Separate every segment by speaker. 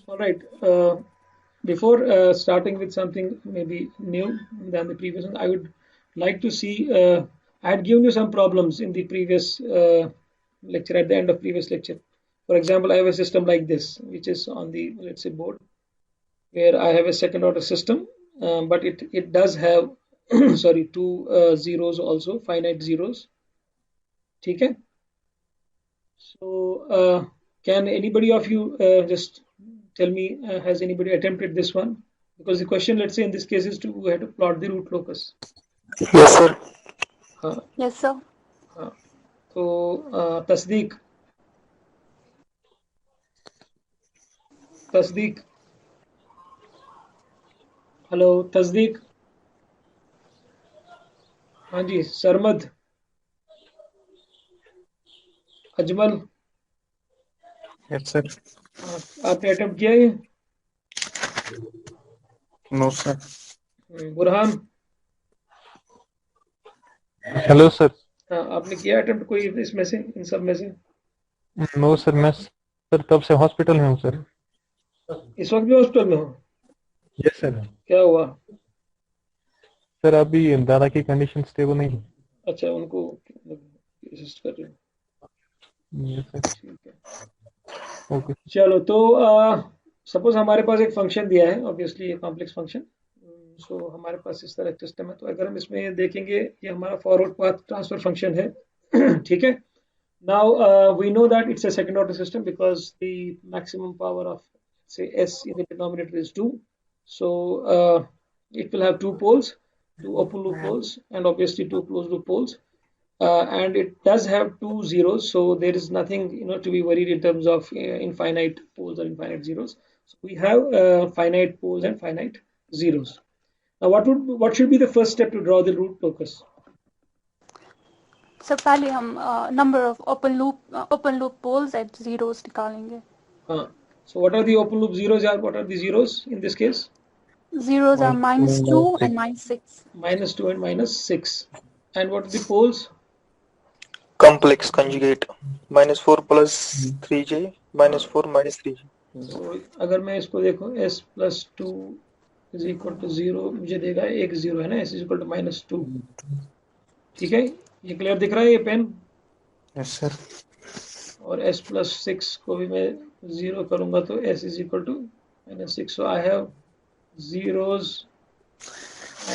Speaker 1: All right. Before starting with something maybe new than the previous one, I would like to see. I had given you some problems in the previous lecture, at the end of previous lecture. For example, I have a system like this, which is on the, let's say, board, where I have a second order system, but it does have sorry, two zeros also, finite zeros. Okay. So, can anybody of you just tell me, has anybody attempted this one? Because the question, let's say in this case, is to we have to plot the root locus.
Speaker 2: Yes, sir.
Speaker 1: Uh,
Speaker 3: Yes, sir.
Speaker 1: so, Tasdeeq, Tasdeeq, hello, Tasdeeq, हाँ जी, Sarmad, Ajmal,
Speaker 2: Yes, sir.
Speaker 1: आपने attempt किया ये?
Speaker 2: No, sir.
Speaker 1: Burhan,
Speaker 2: Hello, sir.
Speaker 1: हाँ, आपने किया attempt कोई इसमें से, इन सब में से?
Speaker 2: No, sir. मैं सर तब से हॉस्पिटल में हूँ सर.
Speaker 1: इस वक्त भी हॉस्पिटल में हो?
Speaker 2: Yes, sir.
Speaker 1: क्या हुआ?
Speaker 2: सर अभी दादा की कंडीशन स्टेबल नहीं.
Speaker 1: अच्छा, उनको असिस्ट कर रहे हो?
Speaker 2: Yes, sir.
Speaker 1: ठीक है,
Speaker 2: Okay.
Speaker 1: चलो तो सपोज हमारे पास एक फंक्शन दिया है, ऑब्वियसली ये कॉम्प्लेक्स फंक्शन. सो हमारे पास इस तरह सिस्टम है, तो अगर हम इसमें देखेंगे, ये हमारा फॉरवर्ड पाथ ट्रांसफर फंक्शन है. ठीक है. Now we know that it's a second order system because the maximum power of say s in the denominator is 2. So it will have two poles, two open loop poles, and obviously two closed loop poles. And it does have two zeros, so there is nothing to be worried in terms of infinite poles or infinite zeros. So we have finite poles and finite zeros. Now what should be the first step to draw the root locus?
Speaker 3: Sir पहले हम number of open loop poles at zeros निकालेंगे.
Speaker 1: So what are the open loop zeros? What are the zeros in this case?
Speaker 3: Zeros are -2 and -6.
Speaker 1: -2 and -6. And what are the poles?
Speaker 2: Complex conjugate. -4 plus 3j. -4 minus 3j.
Speaker 1: तो अगर मैं इसको देखो, s plus 2 is equal to 0, मुझे देगा एक zero है ना, s is equal to -2. ठीक है, ये क्लियर दिख रहा है ये पेन?
Speaker 2: Yes, sir.
Speaker 1: और s plus 6 को भी मैं जीरो करूंगा तो s is equal to -6. So I have zeros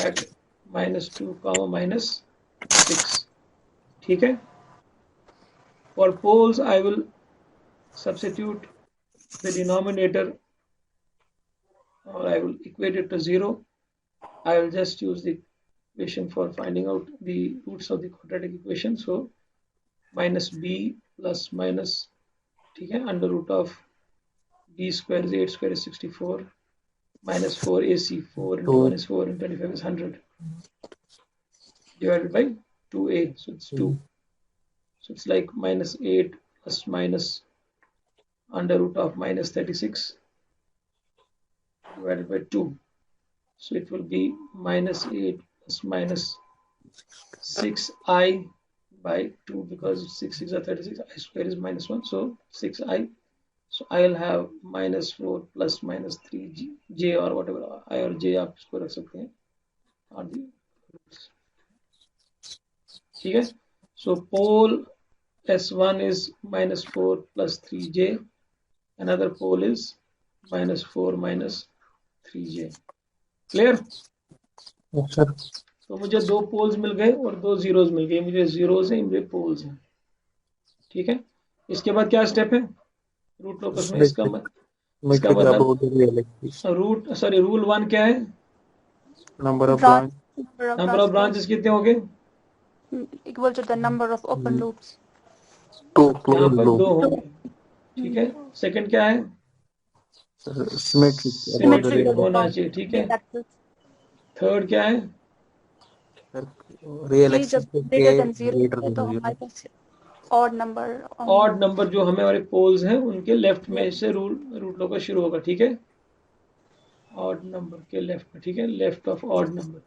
Speaker 1: at -2, -6. ठीक है. For poles I will substitute the denominator, or I will equate it to 0. I will just use the equation for finding out the roots of the quadratic equation. So minus b plus minus, ठीक है, under root of b square is 8 square is 64, minus 4ac, 4 into 1 is 4 and 25 is 100, divided by 2a, so it's 2. So it's like -8 plus minus under root of -36 divided by 2. So it will be -8 plus minus 6i by 2, because 6 6 are 36, I square is -1, so 6i. So I'll have -4 plus minus 3j or whatever I or j आप इसको रख सकते हैं on the roots. ठीक है. So pole s1 is -4 plus 3j, another pole is -4 minus 3j. Clear?
Speaker 2: Yes, sir.
Speaker 1: तो मुझे दो पोल्स मिल गए और दो जीरोस मिल गए. मुझे जीरोस हैं, मुझे पोल्स हैं. ठीक है. इसके बाद क्या स्टेप है रूट लोकस में? इसका मतलब रूल 1 क्या है?
Speaker 2: नंबर ऑफ
Speaker 1: ब्रांचेस कितने हो गए?
Speaker 3: Equal to the number of open loops.
Speaker 2: 2
Speaker 1: यहाँ पर 2 होंगे. ठीक है. सेकंड क्या है? सिमेट्रिक होना चाहिए. ठीक है. थर्ड क्या है?
Speaker 2: रियल
Speaker 3: जब ग्रेटर देन 0 तो हमारे पास ऑड नंबर
Speaker 1: जो हमारे पोल्स हैं उनके लेफ्ट में से रूट लोकस शुरू होगा. ठीक है. ऑड नंबर के लेफ्ट में. ठीक है. Left of odd number.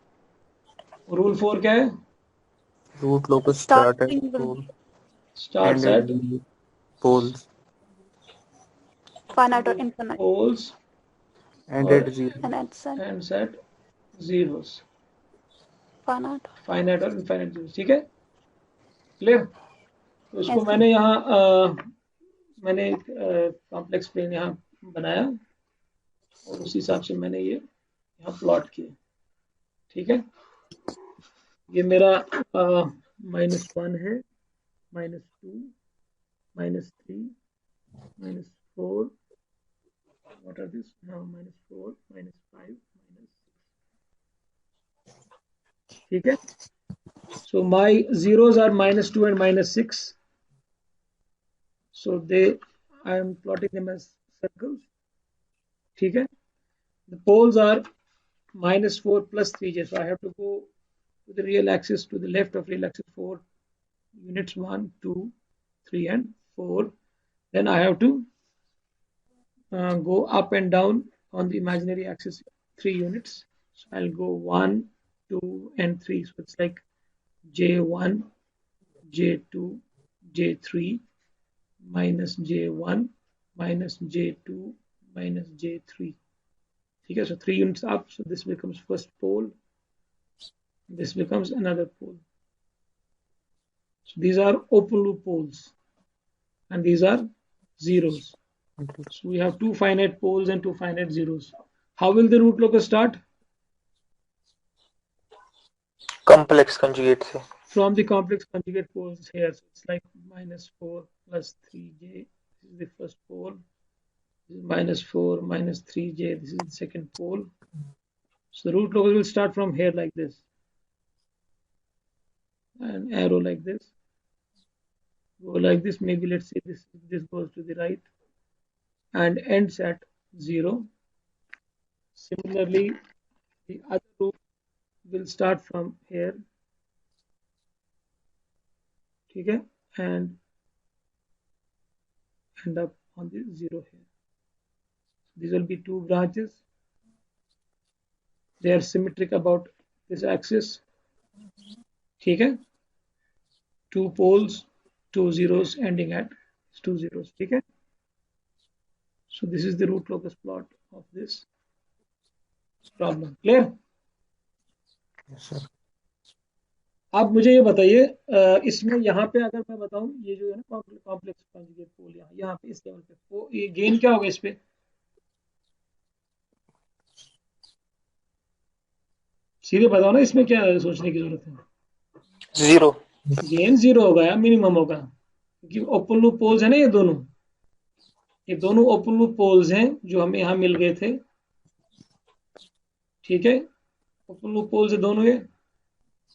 Speaker 1: Rule 4 क्या है?
Speaker 2: Root locus starts at poles.
Speaker 3: finite or infinite,
Speaker 1: poles
Speaker 2: And
Speaker 1: or
Speaker 2: at 0.
Speaker 3: and at set
Speaker 1: ends at zeros,
Speaker 3: finite.
Speaker 1: Finite और इनफाइनाइट zeros. ठीक है, क्लियर? तो इसको
Speaker 3: Yes,
Speaker 1: मैंने यहाँ मैंने एक कॉम्प्लेक्स प्लेन यहाँ बनाया और उसी हिसाब से मैंने ये यहाँ प्लॉट किया. ठीक है, ये मेरा -1 है, -2, -3, -4. What are these now? -4, -5, -6. ठीक है, so my zeros are -2 and -6. So I am plotting them as circles. ठीक है, the poles are -4 plus 3j. So I have to go to the real axis, to the left of real axis 4 units, 1, 2, 3, and 4. Then I have to go up and down on the imaginary axis 3 units. So I'll go 1, 2, and 3. So it's like J1, J2, J3, minus J1, minus J2, minus J3. Okay, so 3 units up. So this becomes first pole. This becomes another pole. So these are open loop poles, and these are zeros. So we have 2 finite poles and 2 finite zeros. How will the root locus start?
Speaker 4: Complex conjugate से.
Speaker 1: From the complex conjugate poles here. So it's like -4 plus 3j. This is the first pole. This is -4 minus 3j. This is the second pole. So the root locus will start from here like this. An arrow like this. Go like this. Maybe let's say this goes to the right and ends at 0. Similarly, the other root will start from here. Okay, and end up on the 0 here. These will be 2 branches. They are symmetric about this axis. Okay, 2 poles, 2 zeros ending at 2 zeros. Okay, so this is the root locus plot of this problem. Clear?
Speaker 2: Yes, sir.
Speaker 1: अब मुझे ये बताइए, इसमें यहाँ पे अगर मैं बताऊं, ये जो है ना कॉम्प्लेक्स कॉन्जुगेट पोल, यहाँ पे इस लेवल पे, वो ये गेन क्या होगा इस पे? सीधे बताओ ना, इसमें क्या सोचने की जरूरत है?
Speaker 4: 0.
Speaker 1: गेन 0 होगा या मिनिमम होगा, क्योंकि ओपन लूप पोल्स है ना, ये दोनों ओपन लूप पोल्स हैं जो हमें यहाँ मिल गए थे. ठीक है, ओपन लूप पोल्स है दोनों. ये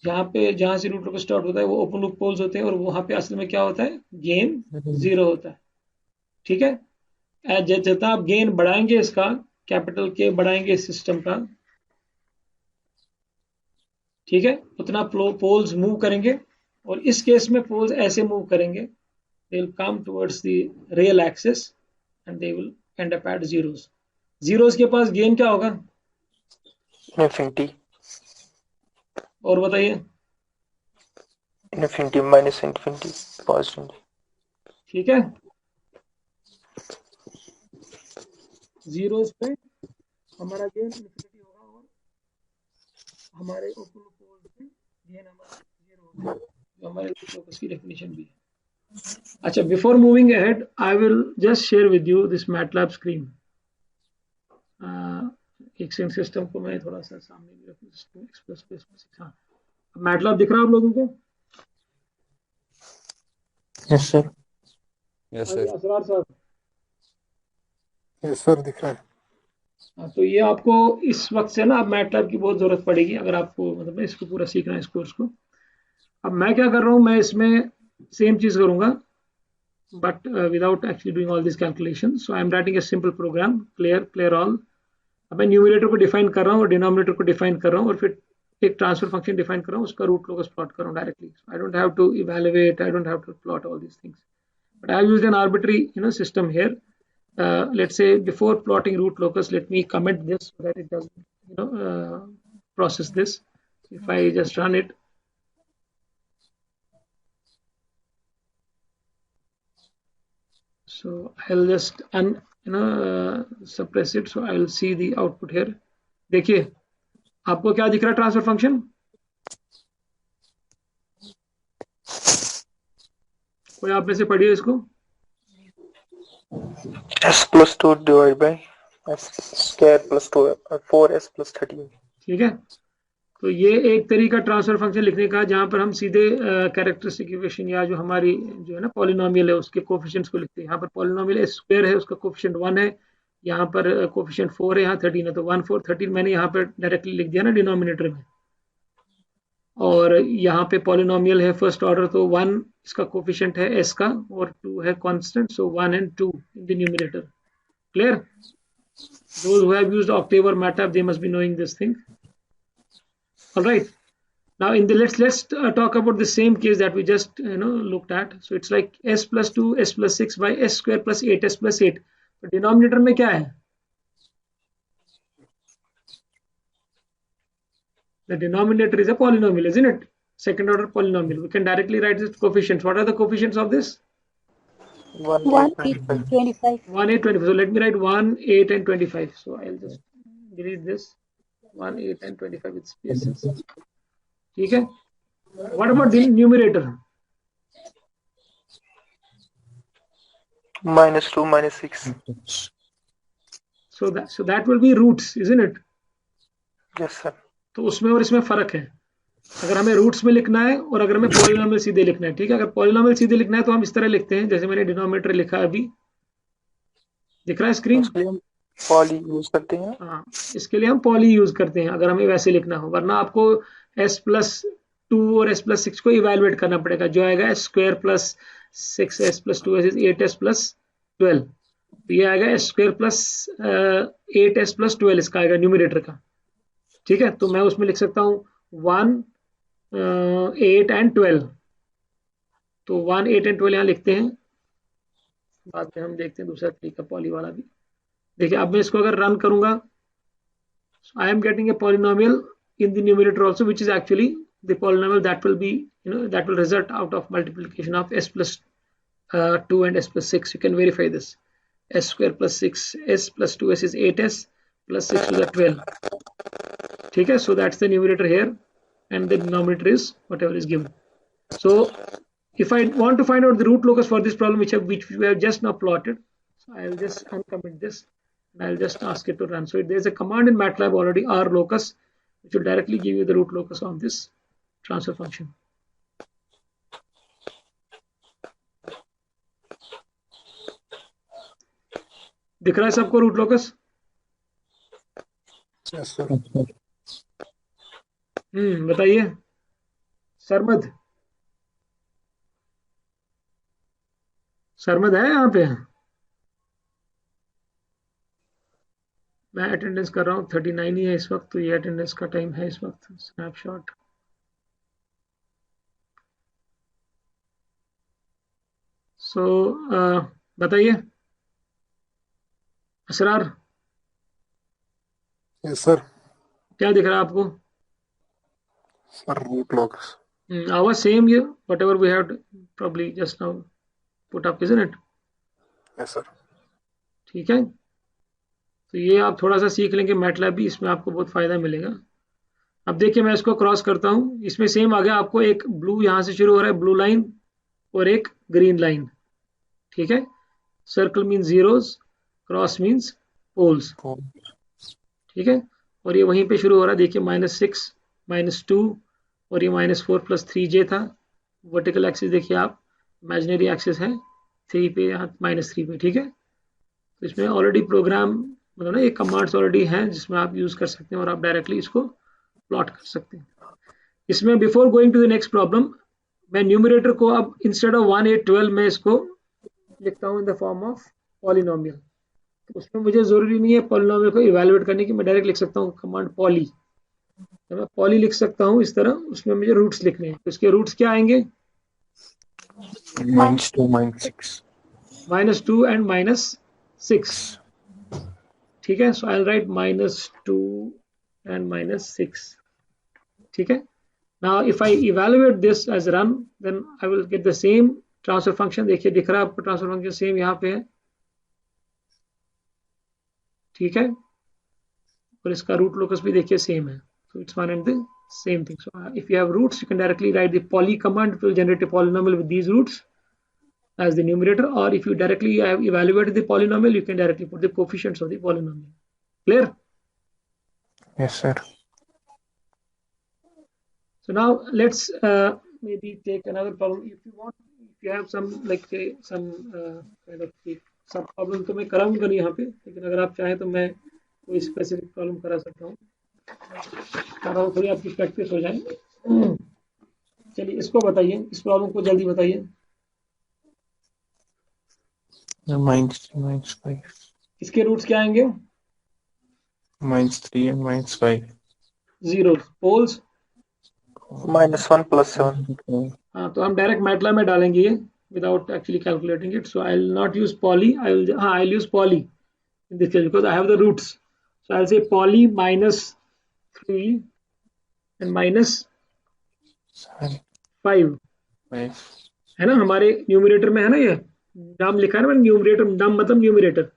Speaker 1: यहाँ पे जहां से रूट लॉकस स्टार्ट होता है वो ओपन लूप पोल्स होते हैं, और वहां पे असल में क्या होता है? गेन 0 होता है. ठीक है, जितना आप गेन बढ़ाएंगे इसका, कैपिटल के बढ़ाएंगे इस सिस्टम का, ठीक है, उतना पोल्स मूव करेंगे. और इस केस में पोल्स ऐसे मूव करेंगे, they will come towards the real axis and they will and up at zeros. zeros के पास गेन क्या होगा?
Speaker 4: Infinity.
Speaker 1: और बताइए.
Speaker 4: Infinity minus infinity. Positive.
Speaker 1: ठीक है, zeros पे हमारा गेन इन्फिनिटी होगा और हमारे ओपन पोल्स पे गेन हमारा 0 होगा, जो हमारे लोकस की डेफिनेशन भी है. अच्छा, before moving ahead I will just share with you this MATLAB screen. एक सेकंड, सिस्टम को मैं थोड़ा सा सामने भी रखूं. एक्सप्रेस. हाँ, मैटलैब दिख रहा है आप लोगों को?
Speaker 2: Yes sir.
Speaker 5: Yes sir.
Speaker 1: Asrar साहब,
Speaker 2: यस सर, दिख रहा है.
Speaker 1: हाँ, तो ये आपको इस वक्त से ना अब मैटलैब की बहुत जरूरत पड़ेगी अगर आपको मतलब इसको पूरा सीखना है, इस कोर्स को. अब मैं क्या कर रहा हूँ, मैं इसमें सेम चीज करूंगा, but without actually doing all this calculation. So I am writing a simple program, clear all. अब मैं न्यूमरेटर को डिफाइन कर रहा हूँ और डिनोमिनेटर को डिफाइन कर रहा हूँ, और फिर एक ट्रांसफर फंक्शन डिफाइन कर रहा हूँ, उसका रूट लोकस प्लॉट कर रहा हूँ directly. I don't have to evaluate, I don't have to plot all these things, but I used an arbitrary system here. Let's say before plotting root locus, let me comment this so that it doesn't process this. If I just run it, so I'll just suppress it, so I will see the output here. देखिए आपको क्या दिख रहा है transfer function? कोई आप में से पढ़िए इसको.
Speaker 4: S plus 2 divided by S square plus 2 4S plus 13.
Speaker 1: ठीक है, तो ये एक तरीका ट्रांसफर फंक्शन लिखने का जहां पर हम सीधे कैरेक्टरिस्टिक इक्वेशन या जो हमारी जो है ना पॉलिनोमियल है उसके कोफिशिएंट्स को लिखते हैं. यहाँ पर पॉलिनोमियल एस स्क्वायर है, उसका कोफिशिएंट 1 है, यहाँ पर कोफिशिएंट 4 है, यहाँ 13 है, तो 1 4 13 मैंने यहाँ पर डायरेक्टली लिख दिया ना डिनोमिनेटर में. और यहाँ पे पॉलिनोमियल है फर्स्ट ऑर्डर, तो 1 इसका कोफिशिएंट है एस का और 2 है constant, so 1 and 2 in the numerator. Clear? Those who have used Octave or MATLAB, they must be knowing this thing. All right. Now in the let's talk about the same case that we just looked at. So it's like s plus 2 s plus 6 by s square plus 8s plus 8. तो denominator में क्या है? The denominator is a polynomial, isn't it? Second order polynomial. We can directly write the coefficients. What are the coefficients of this?
Speaker 4: 1
Speaker 3: 1,
Speaker 4: 8
Speaker 3: 8,
Speaker 4: 25.
Speaker 3: 25.
Speaker 1: 1 8 25. So let me write 1 8 and 25. So I'll just delete this 1 8 and 25 with spaces. ठीक है. What about the numerator?
Speaker 4: Minus 2 minus 6.
Speaker 1: So that will be roots, isn't it?
Speaker 4: Yes sir.
Speaker 1: तो उसमें और इसमें फर्क है. अगर हमें रूट्स में लिखना है और अगर हमें पॉलिनोमियल सीधे लिखना है. ठीक है, अगर पॉलिनोमियल सीधे लिखना है तो हम इस तरह लिखते हैं जैसे मैंने डिनोमिनेटर लिखा अभी. दिख रहा है स्क्रीन?
Speaker 4: उसके लिए हम पॉली यूज करते हैं.
Speaker 1: हाँ, इसके लिए हम पॉली यूज करते हैं अगर हमें वैसे लिखना हो, वरना आपको s प्लस 2 और s प्लस 6 को इवेलुएट करना पड़ेगा, जो आएगा s square plus 6s plus 2s 8s plus 12. ये आएगा s square plus 8s plus 12 इसका आएगा न्यूमरेटर का. ठीक है, तो मैं उसमें लिख सकता हूँ 1 8 and 12. तो 1 8 and 12 यहाँ लिखते हैं, बाद में हम देखते हैं दूसरा तरीका पॉली वाला भी. देखिए अब मैं इसको अगर रन करूंगा, I am getting a polynomial in the numerator also, which is actually the polynomial that will be, that will result out of multiplication of s plus 2 and s plus 6. You can verify this. S square plus 6s plus 2s is 8s plus 6 to the 12. ठीक है, so that's the numerator here, and the denominator is whatever is given. So if I want to find out the root locus for this problem which we have just now plotted, so I'll just uncomment this and I'll just ask it to run. So there's a command in MATLAB already, rlocus, which will directly give you the root locus of this transfer function. दिख रहा है सबको root locus?
Speaker 2: Yes, sir.
Speaker 1: बताइए सरमद है यहाँ पे? मैं attendance कर रहा हूँ, 39 ही है इस वक्त, तो ये अटेंडेंस का टाइम है इस वक्त. स्नैपशॉट. सो बताइए असरार,
Speaker 2: Yes, sir.
Speaker 1: क्या दिख रहा है आपको?
Speaker 2: Sir, root locus.
Speaker 1: Our same here, whatever we have probably just now put up, isn't it?
Speaker 2: Yes, sir.
Speaker 1: ठीक है, तो ये आप थोड़ा सा सीख लेंगे मैटलैब भी, इसमें आपको बहुत फायदा मिलेगा. अब देखिए मैं इसको क्रॉस करता हूँ, इसमें सेम आ गया आपको, एक ब्लू यहाँ से शुरू हो रहा है, ब्लू लाइन, और एक ग्रीन लाइन. ठीक है, circle means zeros, cross means poles. ठीक है, और ये वहीं पे शुरू हो रहा है, देखिए -6 -2 और ये -4 + 3j था. वर्टिकल एक्सिस देखिए आप, इमेजिनरी एक्सिस है 3 पे, यहाँ -3 पे. ठीक है, तो इसमें ऑलरेडी प्रोग्राम मतलब ना ये कमांड्स ऑलरेडी हैं जिसमें आप यूज कर सकते हैं और आप डायरेक्टली इसको प्लॉट कर सकते हैं. इसमें before going to the next problem, मैं न्यूमरेटर को अब इंस्टेड ऑफ 1 8 12 में इसको लिखता हूँ इन द फॉर्म ऑफ पॉलिनोमियल. तो उसमें मुझे जरूरी नहीं है पॉलिनोमियल को इवेलुएट करने की, मैं डायरेक्ट लिख सकता हूँ कमांड पॉली. तो मैं पॉली लिख सकता हूँ इस तरह, उसमें मुझे रूट्स लिखने हैं. तो इसके रूट्स क्या आएंगे?
Speaker 2: -2 -6.
Speaker 1: -2 and -6. ठीक है, so I will write -2 and -6. ठीक है, now if I evaluate this as run, then I will get the same transfer function. देखिए दिख रहा है आपको ट्रांसफर फंक्शन सेम यहाँ पे है. ठीक है, और इसका रूट लोकस भी देखिए सेम है, so it's one and the same thing. So if you have roots, you can directly write the poly command. It will generate a polynomial with these roots as the numerator, or if you directly have evaluated the polynomial, you can directly put the coefficients of the polynomial. Clear?
Speaker 2: Yes, sir.
Speaker 1: So now let's maybe take another problem. If you want, if you have some like say some kind of सब problem तो मैं कराऊंगा नहीं यहाँ पे, लेकिन अगर आप चाहें तो मैं कोई स्पेसिफिक प्रॉब्लम करा सकता हूँ, ताकि थोड़ी आपकी प्रैक्टिस हो जाए। चलिए इसको बताइए, इस प्रॉब्लम को जल्दी बताइए।
Speaker 2: -3 -5
Speaker 1: इसके रूट्स क्या आएंगे?
Speaker 2: -3 and -5
Speaker 1: जीरो, पोल्स
Speaker 4: -1 + 7.
Speaker 1: हाँ, तो हम डायरेक्ट मैटलैब में डालेंगे ये without actually calculating it. So I'll not use poly. I'll use poly in this case because I have the roots. So I'll say poly -3 and -5 है ना, हमारे न्यूमरेटर में है ना, ये नाम लिखा है ना मैंने, न्यूमरेटर नाम मतलब न्यूमरेटर,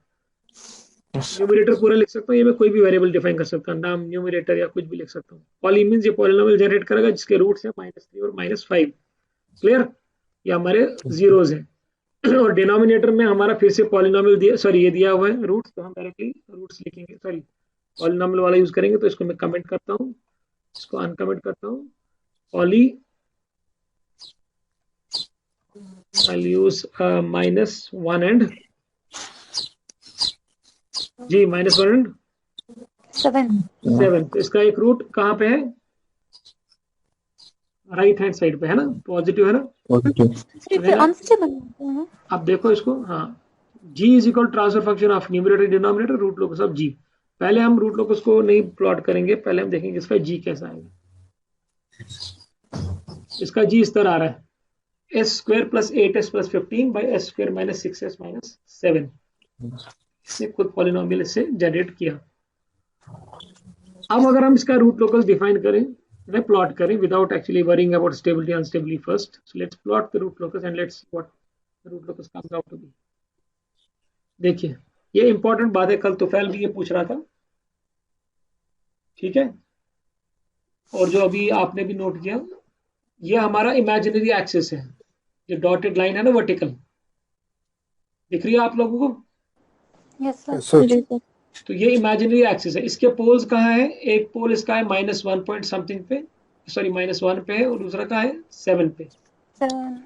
Speaker 1: न्यूमरेटर पूरा लिख सकता हूँ, ये मैं कोई भी वेरिएबल डिफाइन कर सकता हूँ, नाम न्यूमरेटर या कुछ भी लिख सकता हूँ। पॉली मींस ये पॉलिनोमियल जनरेट करेगा जिसके रूट्स है -3 और -5। क्लियर? ये हमारे जीरोज हैं और डिनोमिनेटर में हमारा फिर से पॉलिनोमियल दिया, सॉरी ये दिया हुआ है रूट्स, तो हम डायरेक्टली रूट्स लिखेंगे, सॉरी पॉलिनोमियल वाला यूज करेंगे। तो इसको मैं कमेंट करता हूँ, इसको अनकमेंट करता हूँ, पॉली I'll use -1 and जी -1 and 7। तो इसका एक रूट कहाँ पे है? राइट हैंड साइड पे है ना, पॉजिटिव है ना,
Speaker 3: अनस्टेबल।
Speaker 1: अब देखो इसको, हाँ, g is equal transfer function of numerator denominator root locus of g। पहले हम रूट लोकस को नहीं प्लॉट करेंगे, पहले हम देखेंगे इसका g कैसा आएगा। इसका g इस तरह आ रहा है, s² + 8s + 15 / s² - 6s - 7। इसने खुद पॉलिनोमियल इससे जनरेट किया। अब अगर हम इसका रूट लोकस डिफाइन करें, प्लॉट करें without actually worrying about stability unstability first, so let's plot the root locus and let's see what the root locus comes out to be. देखिए ये इंपॉर्टेंट बात है, कल तुफैल भी ये पूछ रहा था, ठीक है, और जो अभी आपने भी नोट किया, ये हमारा इमेजिनरी एक्सिस है, ये डॉटेड लाइन है ना वर्टिकल, दिख रही है आप लोगों को?
Speaker 3: Yes sir.
Speaker 1: तो ये इमेजिनरी एक्सिस है, इसके पोल्स कहाँ है? एक पोल इसका है -1 पॉइंट समथिंग पे, सॉरी -1 पे है, और दूसरा कहाँ है? 7 पे।
Speaker 3: 7।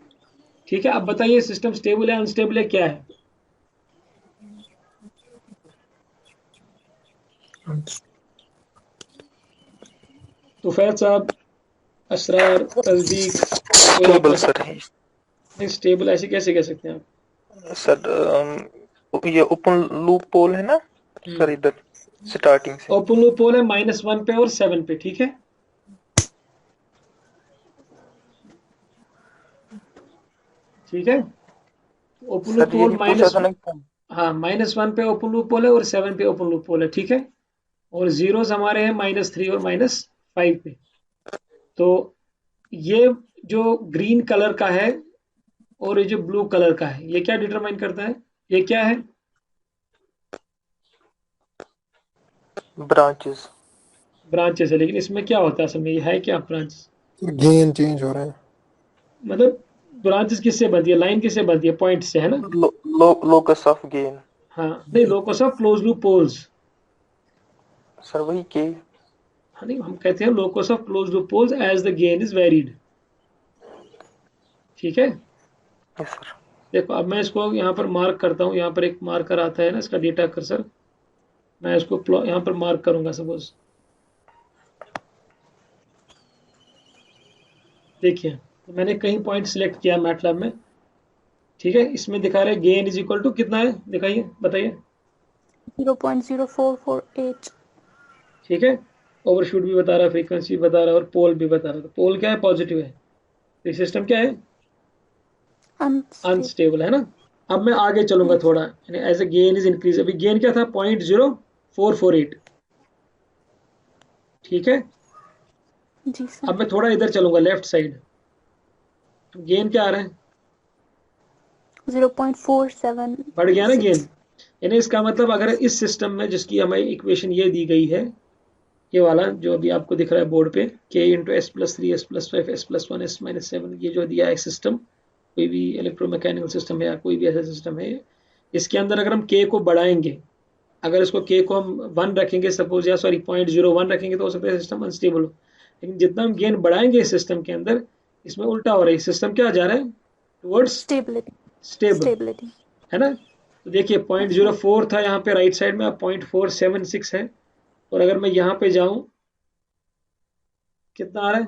Speaker 1: ठीक है, अब बताइए सिस्टम स्टेबल है अनस्टेबल है, क्या है? तुफैल साहब, असरार, तस्दीक,
Speaker 4: स्टेबल सर है
Speaker 1: नहीं स्टेबल ऐसे कैसे कह सकते हैं आप?
Speaker 4: सर ये ओपन लूप पोल है ना सर, इधर स्टार्टिंग से
Speaker 1: ओपन लूप पोल है -1 पे और 7 पे, ठीक है, ठीक है, ओपन लूप पोल -1 पे ओपन लूप पोल है और 7 पे ओपन लूप पोल है, ठीक है, और जीरोस हमारे हैं -3 और -5 पे। तो ये जो ग्रीन कलर का है और ये जो ब्लू कलर का है, ये क्या डिटरमाइन करता है? ये क्या है? ब्रांचेस है, लेकिन इसमें क्या होता है असल में, ये है क्या ब्रांचेस?
Speaker 6: गेन चेंज हो रहा है,
Speaker 1: मतलब ब्रांचेस किससे बनती है? लाइन किससे बनती है? पॉइंट से, है ना?
Speaker 4: Locus of gain.
Speaker 1: हाँ नहीं, locus of close loop poles
Speaker 4: sir वही के,
Speaker 1: हाँ नहीं, हम कहते हैं locus of close loop poles as the gain is varied, ठीक है।
Speaker 4: Yes sir.
Speaker 1: देखो अब मैं इसको यहाँ पर मार्क करता हूँ, यहाँ पर एक मार्कर आता है ना, इसका डेटा कर्सर, मैं इसको यहाँ पर मार्क करूंगा सपोज, देखिए तो मैंने कहीं पॉइंट सिलेक्ट किया मैटलैब में, ठीक है, इसमें दिखा रहे गेन इज इक्वल टू कितना है, दिखाइए बताइए।
Speaker 3: 0.0448।
Speaker 1: ठीक है, ओवरशूट भी बता रहा है, फ्रीक्वेंसी बता रहा है, और पोल भी बता रहा है। तो पोल क्या है? पॉजिटिव है, तो सिस्टम क्या है? अनस्टेबल है ना। अब मैं आगे चलूंगा थोड़ा, यानी as a gain is increase, अभी गेन क्या था? 0.0448, ठीक है।
Speaker 3: जी सर।
Speaker 1: अब मैं थोड़ा इधर चलूंगा लेफ्ट साइड, तो गेन क्या आ रहा है?
Speaker 3: 0.47।
Speaker 1: बढ़ गया ना गेन, यानी इसका मतलब अगर इस सिस्टम में जिसकी हमें इक्वेशन ये दी गई है, ये वाला जो अभी आपको दिख रहा है बोर्ड पे, k into S plus 3 S plus 5 S plus 1 S minus 7, ये जो दिया है सिस्टम, कोई भी इलेक्ट्रोमैकेनिकल सिस्टम है या कोई भी ऐसा सिस्टम है, इसके अंदर अगर हम k को बढ़ाएंगे, अगर इसको k को हम 1 रखेंगे सपोज, या सॉरी 0.01 रखेंगे, तो हो सकता है सिस्टम अनस्टेबल हो। लेकिन जितना हम गेन बढ़ाएंगे इस सिस्टम के अंदर, इसमें उल्टा हो रहा है, सिस्टम क्या जा रहा है, टुवर्ड्स
Speaker 3: Stability.
Speaker 1: Stable,
Speaker 3: Stability.
Speaker 1: है ना। तो देखिए 0.04 था यहाँ पे राइट साइड में, अब 0.476 है, और अगर मैं यहाँ पे जाऊं, कितना आ रहा है,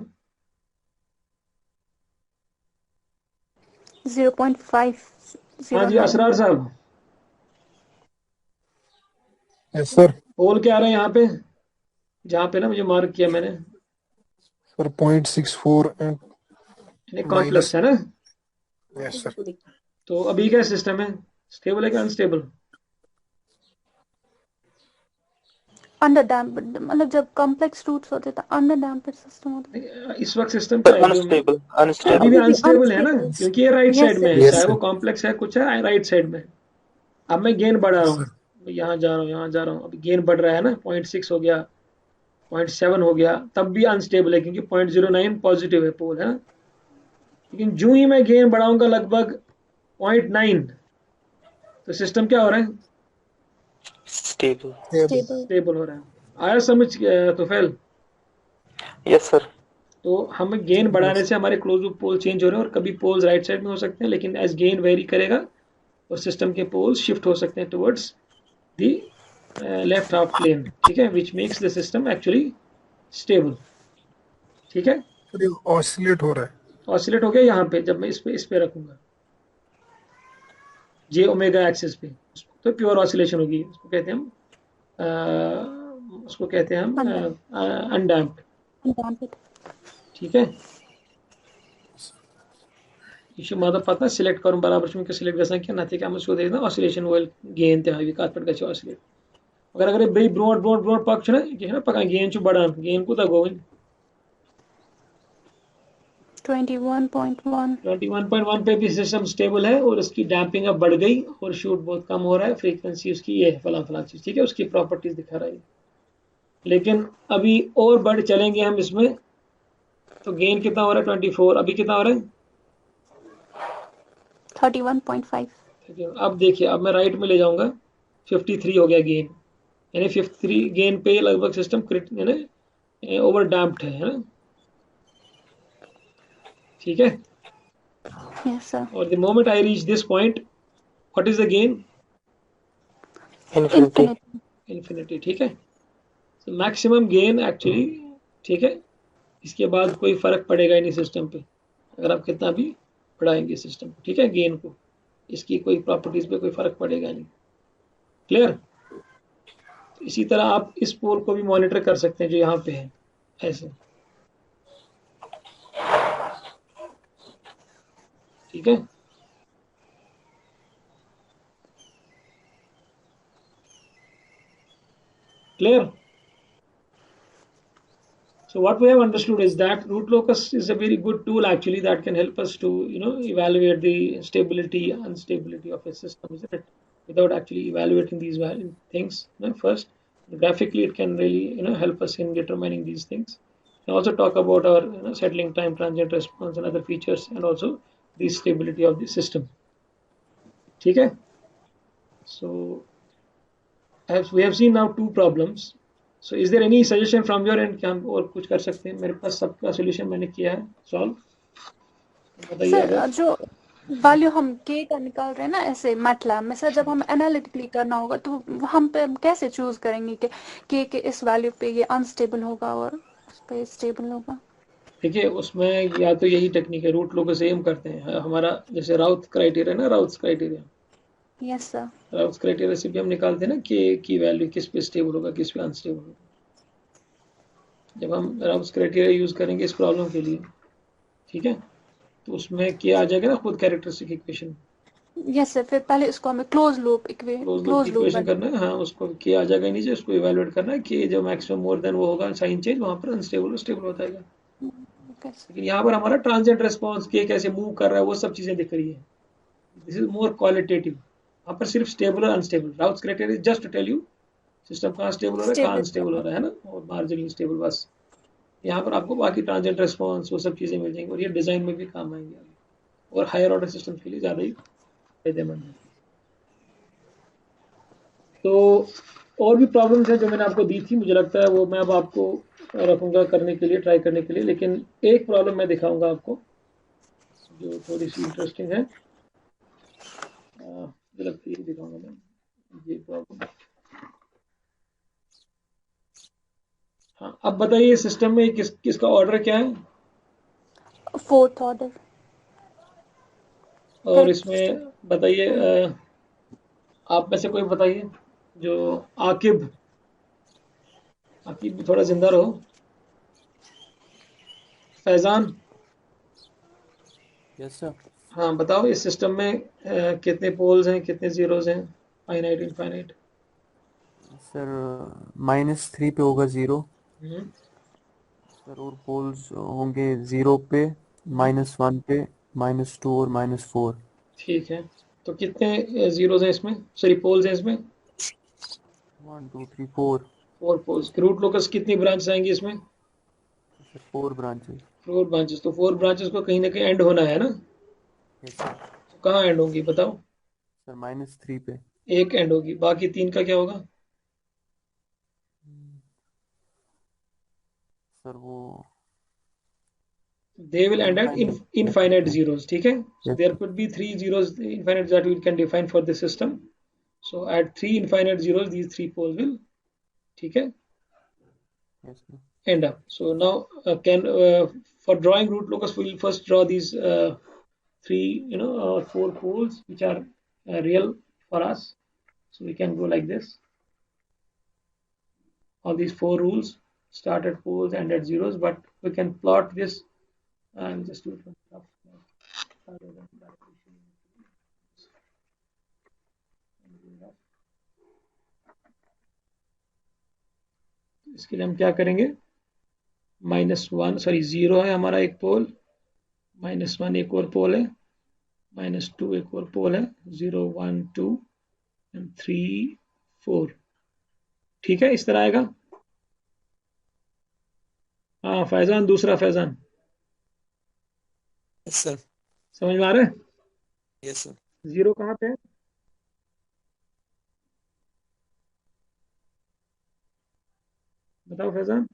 Speaker 3: 0.509.
Speaker 1: हाँ जी असरार साहब,
Speaker 6: यस सर।
Speaker 1: पोल क्या आ रहा है यहाँ पे, जहाँ पे ना मुझे मार्क किया मैंने,
Speaker 6: सर 0.64 एंड
Speaker 1: कॉम्प्लेक्स है ना।
Speaker 6: Yes sir.
Speaker 1: तो अभी क्या सिस्टम है, स्टेबल है कि अनस्टेबल?
Speaker 3: Underdamped. मतलब जब complex roots होते तो underdamped system होता है.
Speaker 1: इस वक्त सिस्टम क्या है,
Speaker 4: अनस्टेबल
Speaker 1: अभी
Speaker 4: अनस्टेबल
Speaker 1: भी
Speaker 3: अभी भी
Speaker 1: अनस्टेबल है ना,
Speaker 3: unstable.
Speaker 1: क्योंकि ये राइट
Speaker 3: Yes,
Speaker 1: साइड में
Speaker 3: sir.
Speaker 1: है,
Speaker 6: यस
Speaker 1: चाहे वो
Speaker 6: सर।
Speaker 1: कॉम्प्लेक्स है कुछ है, राइट साइड में है। अब मैं गेन बढ़ा रहा हूँ,
Speaker 6: सर
Speaker 1: मैं यहाँ जा रहा हूँ, यहाँ जा रहा हूँ, अभी गेन बढ़ रहा है ना, 0.6 हो गया, 0.7 हो गया, तब भी अनस्टेबल है, क्योंकि 0.09 पॉजिटिव है पोल, है ना। लेकिन जो ही मैं गेन बढ़ाऊंगा लगभग 0.9, तो सिस्टम क्या हो रहा है,
Speaker 4: स्टेबल।
Speaker 6: टेबल।
Speaker 3: Stable.
Speaker 1: स्टेबल हो रहा है। आया समझ तुफैल?
Speaker 4: Yes sir.
Speaker 1: तो हम गेन बढ़ाने से हमारे क्लोज लूप पोल चेंज हो रहे हैं, और कभी पोल्स राइट साइड में हो सकते हैं, लेकिन एज गेन वेरी करेगा और सिस्टम के पोल्स शिफ्ट हो सकते हैं towards the left half plane, ठीक है, which makes the system actually stable, ठीक है।
Speaker 6: सर ये ऑसिलेट हो रहा है।
Speaker 1: ऑसिलेट हो गया यहाँ पे, जब मैं इस पे रखूंगा जे ओमेगा एक्सिस पे, तो प्योर ऑसिलेशन होगी, उसको कहते हैं हम अनडैम्प्ड,
Speaker 3: Undamped.
Speaker 1: ठीक है। इशू मात्र पता सिलेक्ट करून बराबर तुम्ही सिलेक्ट गसान की नाते क्या मुझको देखना ऑसिलेशन वेल गेन ते हवी काट पट गछ ऑसिलेट अगर बे ब्रोड पक छ ना पका गेन छु बड़ान गेन को गोवन
Speaker 3: 21.1.
Speaker 1: 21.1 पे भी सिस्टम स्टेबल है, और उसकी डैम्पिंग अब बढ़ गई और शूट बहुत कम हो रहा है, फ्रीक्वेंसी उसकी ये है फला फला चीज, ठीक है, उसकी प्रॉपर्टीज दिखा रहा है। लेकिन अभी और बढ़ चलेंगे हम इसमें, तो गेन कितना हो रहा है 24, अभी कितना हो रहा है
Speaker 3: 31.5.
Speaker 1: ठीक है। अब देखिए, अब मैं राइट में ले जाऊंगा, 53 हो गया गेन, यानी 53 गेन पे लगभग सिस्टम ओवर डैम्प्ड है ना, ठीक है।
Speaker 3: Yes, sir.
Speaker 1: और the moment I reach this point, what is the gain,
Speaker 4: infinity.
Speaker 3: Infinity.
Speaker 1: Infinity, ठीक है। तो मैक्सिमम गेन एक्चुअली, ठीक है, इसके बाद कोई फर्क पड़ेगा ही नहीं सिस्टम पे, अगर आप कितना भी बढ़ाएंगे सिस्टम को, ठीक है, गेन को, इसकी कोई प्रॉपर्टीज पे कोई फर्क पड़ेगा नहीं, क्लियर। इसी तरह आप इस पोल को भी मॉनिटर कर सकते हैं जो यहाँ पे है, ऐसे, ठीक है। Clear. So what we have understood is that root locus is a very good tool actually that can help us to evaluate the stability instability of a system, isn't it, without actually evaluating these things. First, graphically it can really help us in determining these things, and also talk about our settling time, transient response, and other features, and also the stability of the system, ठीक है। So as we have seen now two problems, so is there any suggestion from your end कि हम और कुछ कर सकते हैं? मेरे पास सबका सोल्यूशन मैंने किया है सॉल्व, बताइए
Speaker 3: सर
Speaker 1: अगर।
Speaker 3: जो वैल्यू हम के का निकाल रहे हैं ना ऐसे मैटलैब में, सर जब हम एनालिटिकली करना होगा तो हम पे कैसे चूज करेंगे कि के इस वैल्यू पे ये अनस्टेबल होगा और उस पे स्टेबल होगा?
Speaker 1: देखिए उसमें या तो यही टेक्निक है, रूट लोगों से हम करते हैं, हमारा जैसे राउथ क्राइटेरिया ना, राउथ क्राइटेरिया,
Speaker 3: यस सर।
Speaker 1: राउथ क्राइटेरिया से भी हम निकालते हैं ना के की वैल्यू किस पे स्टेबल होगा किस पे अनस्टेबल होगा। जब हम राउथ क्राइटेरिया यूज करेंगे इस प्रॉब्लम के लिए, ठीक है, तो उसमें क्या आ जाएगा ना, खुद कैरेक्टरिस्टिक इक्वेशन,
Speaker 3: यस सर। फिर पहले इसको हमें क्लोज लूप
Speaker 1: इक्वेशन करना है, हाँ, उसको के आ जाएगा नीचे, उसको इवैल्यूएट करना है कि जो मैक्सिमम मोर देन वो होगा साइन चेंज, वहां पर अनस्टेबल स्टेबल हो जाएगा। लेकिन यहाँ पर हमारा ट्रांजिएंट रिस्पांस के कैसे मूव कर रहा है वो सब चीजें दिख रही है, दिस इज मोर क्वालिटेटिव। यहाँ पर सिर्फ स्टेबल और unstable, Routh's criteria is just to tell you system कहाँ स्टेबल हो रहा है, कहाँ
Speaker 3: Stable.
Speaker 1: अनस्टेबल हो रहा है ना, और मार्जिनली स्टेबल बस। यहाँ पर आपको बाकी ट्रांजिएंट रिस्पॉन्स वो सब चीज़ें मिल जाएंगी, और ये डिज़ाइन में भी काम आएंगे आगे, और हायर ऑर्डर सिस्टम के लिए ज़्यादा ही फायदेमंद है। तो और भी प्रॉब्लम्स हैं जो मैंने आपको दी थी, मुझे लगता है वो मैं अब आपको रखूँगा करने के लिए, ट्राई करने के लिए, लेकिन एक प्रॉब्लम मैं दिखाऊँगा आपको जो थोड़ी सी इंटरेस्टिंग है। मुझे लगता है ये दिखाऊँगा मैं, ये प्रॉब्लम। हाँ, अब बताइए सिस्टम में किसका ऑर्डर क्या है,
Speaker 3: 4th order.
Speaker 1: और इसमें बताइए आप में से कोई बताइए, जो आकिब भी थोड़ा जिंदा रहो, फैजान।
Speaker 2: Yes sir.
Speaker 1: हाँ बताओ, इस सिस्टम में कितने पोल्स हैं, कितने जीरोस हैं, फाइनाइट इनफाइनाइट?
Speaker 2: सर -3 पे होगा 0
Speaker 1: हम्म,
Speaker 2: सर, और पोल्स होंगे 0 पे, -1 पे, -2 और -4।
Speaker 1: ठीक है, तो कितने जीरोस हैं इसमें, सॉरी पोल्स हैं इसमें?
Speaker 2: 1 2 3 4
Speaker 1: 4 पोल्स। रूट लोकस कितनी ब्रांचेस आएंगी इसमें?
Speaker 2: Sir, 4 branches.
Speaker 1: 4 ब्रांचेस, तो 4 ब्रांचेस को कहीं ना कहीं एंड होना है ना,
Speaker 2: यस सर।
Speaker 1: तो कहाँ एंड होंगी बताओ?
Speaker 2: सर -3 पे।
Speaker 1: एक एंड होगी, बाकी 3 का क्या होगा?
Speaker 2: सर वो
Speaker 1: They will end at infinite zeros, ठीक है? So
Speaker 2: Yes.
Speaker 1: there could be 3 zeros infinite that we can define for this system. So at 3 infinite zeros, these 3 poles will, ठीक है,
Speaker 2: yes sir.
Speaker 1: end up. So now for drawing root locus, we will first draw these 4 poles which are real for us. So we can go like this. All these 4 rules start at poles and at zeros, but we can plot this and just do it from top. इसके लिए हम क्या करेंगे, -1 sorry 0 है हमारा एक पोल, -1 एक और पोल है, -2 एक और पोल है, 0 1 2 and 3 4, ठीक है, इस तरह आएगा। हाँ फैजान, दूसरा फैजान
Speaker 5: Yes, sir.
Speaker 1: समझ में आ रहा है?
Speaker 5: Yes, sir.
Speaker 1: 0 कहाँ पे है? बताओ फैजान।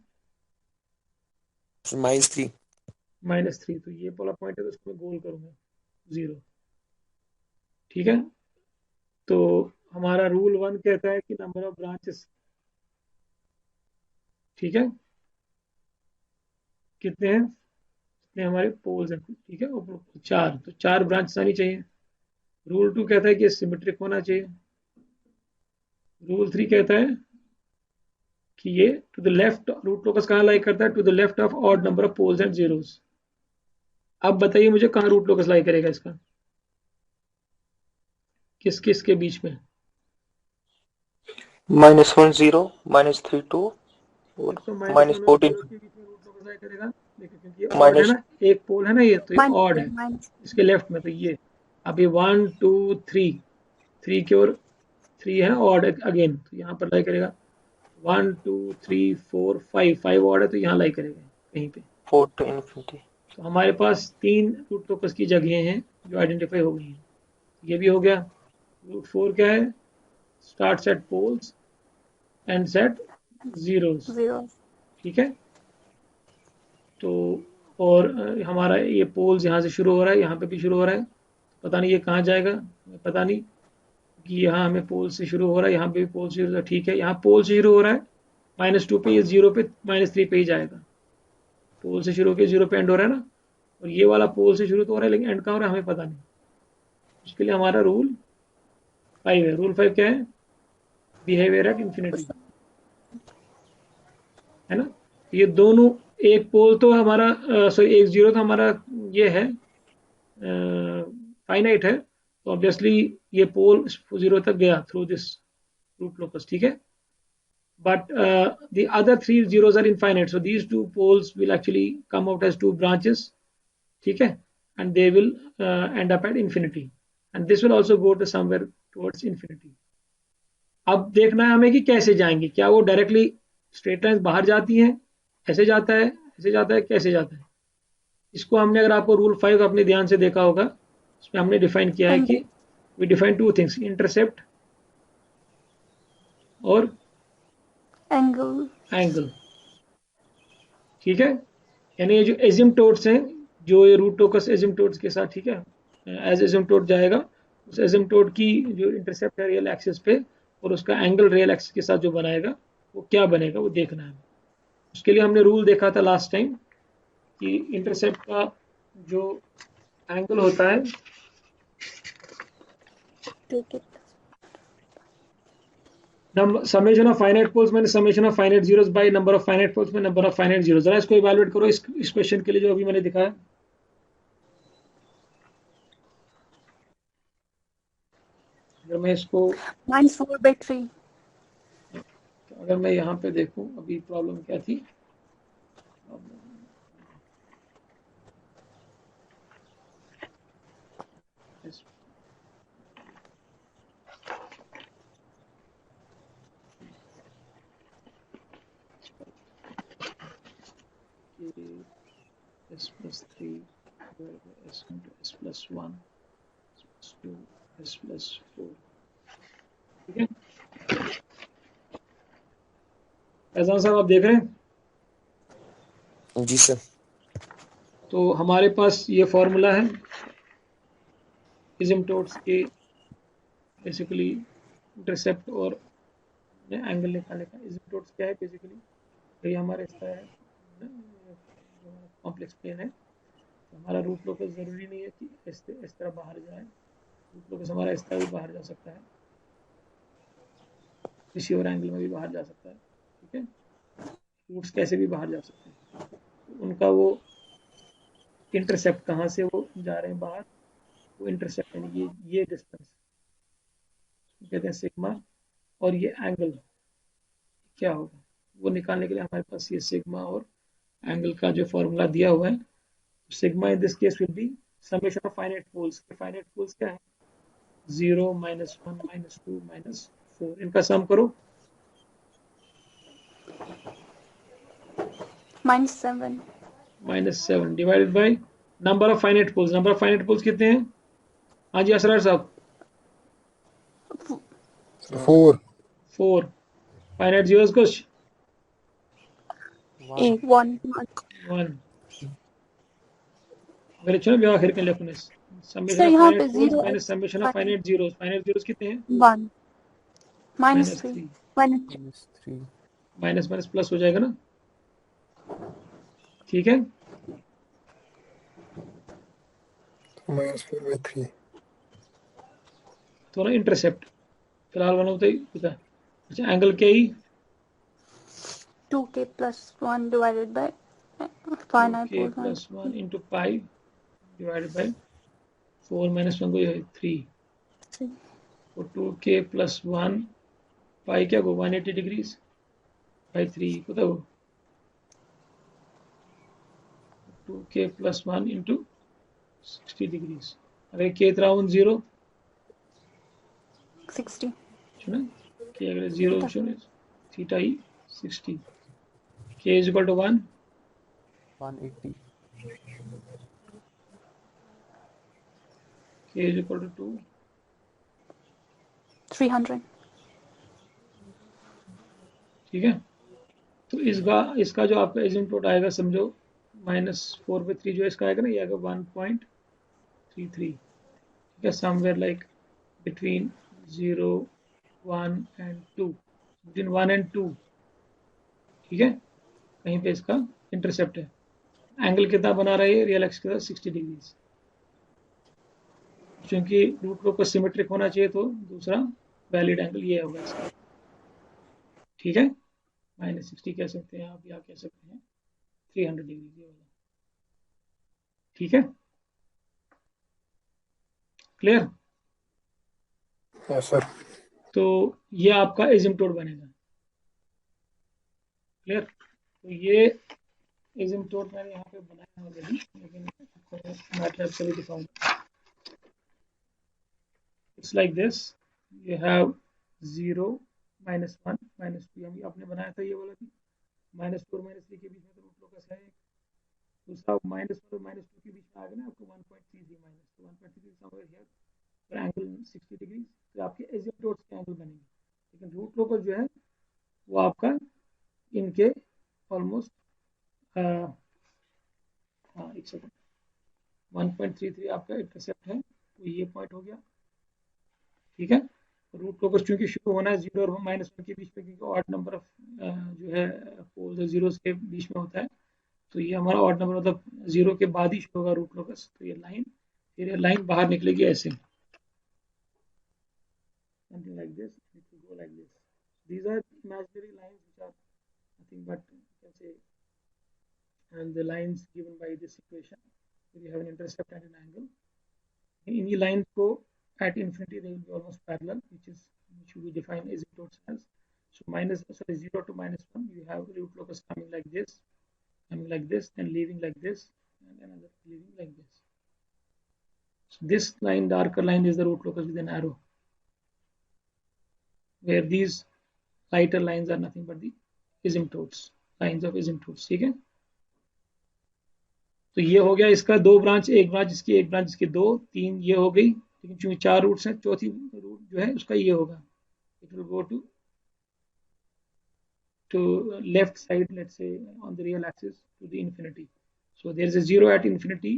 Speaker 5: So -3.
Speaker 1: -3, तो ये वाला पॉइंट है, तो उसको मैं गोल करूंगा 0, ठीक है। तो हमारा रूल 1 कहता है कि नंबर ऑफ ब्रांचेस, ठीक है, कितने हैं, कितने हमारे पोल्स हैं, ठीक है, और 4, तो 4 ब्रांचेस आनी चाहिए। रूल 2 कहता है कि सिमेट्रिक होना चाहिए। रूल 3 कहता है कि ये to the left, root locus कहाँ लाई करता है, to the left of odd number of poles and zeros. अब बताइए मुझे कहाँ रूट लोकस लाई करेगा इसका, किस किस के बीच में?
Speaker 4: -1 0, -3 2 और
Speaker 1: तो
Speaker 4: -14
Speaker 1: के बीच में रूट लोकस लाई करेगा, देखो क्योंकि ऑड है ना, एक पोल है ना ये, तो ये ऑड है इसके लेफ्ट में, तो ये अब ये 1 2 3 की ओर 3 है ऑड अगेन, तो यहाँ पर लाई करेगा 1 2 3 4 5 ऑड है, तो यहाँ लाई करेगा कहीं पे।
Speaker 4: 4 to infinity।
Speaker 1: तो हमारे पास 3 रूट लोकस की जगह हैं जो आइडेंटिफाई हो गई हैं, ये भी हो गया। रूट 4 क्या है, starts at poles ends at zeros, ठीक है। तो और हमारा ये पोल्स यहाँ से शुरू हो रहा है, यहाँ पे भी शुरू हो रहा है, पता नहीं ये कहाँ जाएगा, पता नहीं कि यहाँ हमें पोल से शुरू हो रहा है, यहाँ पे भी पोल से शुरू हो रहा है, ठीक है, यहाँ पोल से शुरू हो रहा है -2 पे, ये 0 पे -3 पे ही जाएगा, पोल से शुरू होकर 0 पे एंड हो रहा है ना, और ये वाला पोल से शुरू तो हो रहा है लेकिन एंड कहाँ हो रहा है हमें पता नहीं। उसके लिए हमारा रूल 5 है। रूल 5 क्या है, बिहेवियर एट इंफिनिटी, है ना। ये दोनों, एक पोल तो हमारा सॉरी एक जीरो तो हमारा ये है फाइनाइट है, तो ऑब्वियसली ये पोल 0 तक गया थ्रू दिस रूट लोकस, ठीक है। But the other 3 zeros are infinite, so these 2 poles will actually come out as 2 branches, ठीक है, and they will end up at infinity, and this will also go to somewhere towards infinity. अब देखना है हमें कि कैसे जाएंगे, क्या वो डायरेक्टली स्ट्रेट लाइन बाहर जाती हैं, ऐसे जाता है, ऐसे जाता है, कैसे जाता है। इसको हमने, अगर आपको रूल 5 अपने ध्यान से देखा होगा, इसमें हमने डिफाइन किया है कि we define two things, intercept और एंगल। ठीक है, यानी ये जो एजिम्पटोट्स हैं, जो ये रूट टोकस एजिम्पटोट्स के साथ, ठीक है, एज एजिम्पटोट जाएगा, उस एजिम्पटोट की जो इंटरसेप्ट है रियल एक्सिस पे और उसका एंगल रियल एक्सिस के साथ जो बनाएगा वो क्या बनेगा, वो देखना है। उसके लिए हमने रूल देखा था लास्ट टाइम कि इंटरसेप्ट का जो एंगल होता है summation of finite poles minus summation of finite zeros by number of finite poles में नंबर ऑफ फाइनाइट जीरोस। जरा इसको इवैल्यूएट करो इस क्वेश्चन के लिए जो अभी मैंने दिखाया। अगर मैं इसको
Speaker 3: -4/3
Speaker 1: अगर मैं यहाँ पे देखूं, अभी प्रॉब्लम क्या थी, s plus 3 s into s plus 1 s plus 2 s plus 4। ठीक है, फैजान साहब आप देख रहे हैं?
Speaker 5: जी सर।
Speaker 1: तो हमारे पास ये फॉर्मूला है एसिम्पटोट्स के बेसिकली इंटरसेप्ट और एंगल निकालने का। एसिम्पटोट्स क्या है बेसिकली, तो ये हमारा इसका है कॉम्प्लेक्स प्लेन है, तो हमारा रूट लोकस जरूरी नहीं है कि इस तरह बाहर जाए, रूट लोकस हमारा इस तरह भी बाहर जा सकता है, किसी और एंगल में भी बाहर जा सकता है। ठीक है, रूट्स कैसे भी बाहर जा सकते हैं, उनका वो इंटरसेप्ट कहाँ से वो जा रहे हैं बाहर, वो इंटरसेप्ट यानी ये डिस्टेंस कहते हैं सिग्मा, और ये एंगल क्या होगा वो निकालने के लिए हमारे पास ये सिग्मा और एंगल का जो फॉर्मूला दिया हुआ है। Sigma in this case will be summation of finite poles. Finite poles क्या है, 0 -1 -2 -4, इनका सम करो, -7 divided by number of finite poles. Number of finite poles कितने हैं? हाँ जी असरार साहब।
Speaker 6: 4
Speaker 1: फाइनाइट जीरोस कुछ
Speaker 3: 1
Speaker 1: अगर इच्छा भी आखिर के लिखने समेशन
Speaker 3: सर
Speaker 1: ऑफ
Speaker 3: यहाँ पे
Speaker 1: finite poles
Speaker 3: 0
Speaker 1: minus summation of finite zeros. Finite zeros कितने हैं?
Speaker 3: 1 -3
Speaker 2: -3
Speaker 1: माइनस माइनस प्लस हो जाएगा ना। ठीक है,
Speaker 6: -4/3
Speaker 1: तो ना इंटरसेप्ट फिलहाल बना होता है। अच्छा एंगल क्या ही
Speaker 3: 2k + 1 divided by finite
Speaker 1: k
Speaker 3: pole
Speaker 1: plus 1 into pi divided by 4 minus 1 को ये 3 और 2k plus 1 pi क्या को 180 डिग्रीज by 3 को तो 2k plus 1 into 60 डिग्रीज। अगर k इतना 0
Speaker 3: 60
Speaker 1: सुना k अगर 0 सुने theta he 60, k is equal to 1
Speaker 2: 180
Speaker 1: k is equal to 2
Speaker 3: 300। ठीक
Speaker 1: है, तो इसका जो आपका एसिम्पटोट आएगा समझो -4/3 जो इसका आएगा ना, ये आएगा 1.33। ठीक है, somewhere like between 0 1 and 2, between 1 and 2। ठीक है, कहीं पे इसका इंटरसेप्ट है। एंगल कितना बना रहा है रियल एक्सिस के साथ 60 डिग्रीज, क्योंकि रूट को सिमेट्रिक होना चाहिए, तो दूसरा वैलिड एंगल ये होगा इसका। ठीक है, -60 कह सकते हैं आप, या कह सकते हैं 300 डिग्री ये वाला। ठीक है, क्लियर?
Speaker 6: Yes sir.
Speaker 1: तो ये आपका एसिम्पटोट बनेगा। क्लियर? तो ये एसिम्पटोट मैंने यहाँ पे बनाया है ऑलरेडी, लेकिन मैटलैब से भी दिखाऊंगा। It's like this you have 0 -1 -2, हम आपने बनाया था ये वाला भी -4 -3 के बीच में तो रूट लोकस है। दूसरा -1 और -2 के बीच में आ गया ना आपको 1.33 माइनस, तो 1.33 समवेयर हियर और एंगल 60 डिग्री, तो आपके एजिम्पटोट्स के एंगल बनेंगे। लेकिन रूट लोकस जो है वो आपका इनके ऑलमोस्ट हाँ एक सेकंड 1.33 आपका इंटरसेप्ट है, तो ये पॉइंट हो गया। ठीक है, रूट लोकस चूंकि शुरू होना है 0 और -1 के बीच में, क्योंकि ऑड नंबर ऑफ जो है पोल्स जीरोस के बीच में होता है, तो ये हमारा ऑड नंबर मतलब 0 के बाद ही शुरू होगा रूट लोकस। तो ये लाइन, फिर ये लाइन बाहर निकलेगी ऐसे, something like this, it will go like this. These are imaginary lines which are nothing but you can say and the lines given by this equation, where you have an intercept and an angle. In the lines go at infinity, they will be almost parallel, which we define asymptotes as. So 0 to -1, you have root locus coming like this, then leaving like this, and another leaving like this. So this line, darker line, is the root locus with an arrow, where these lighter lines are nothing but the asymptotes, lines of asymptotes. ठीक है, तो ये हो गया इसका 2 branch, एक branch इसकी, एक ब्रांच इसकी, 2 3 ये हो गई। लेकिन चूंकि 4 रूट्स हैं, चौथी रूट जो है उसका ये होगा, it will go to left side, let's say on the real axis to the infinity. So there is a 0 at infinity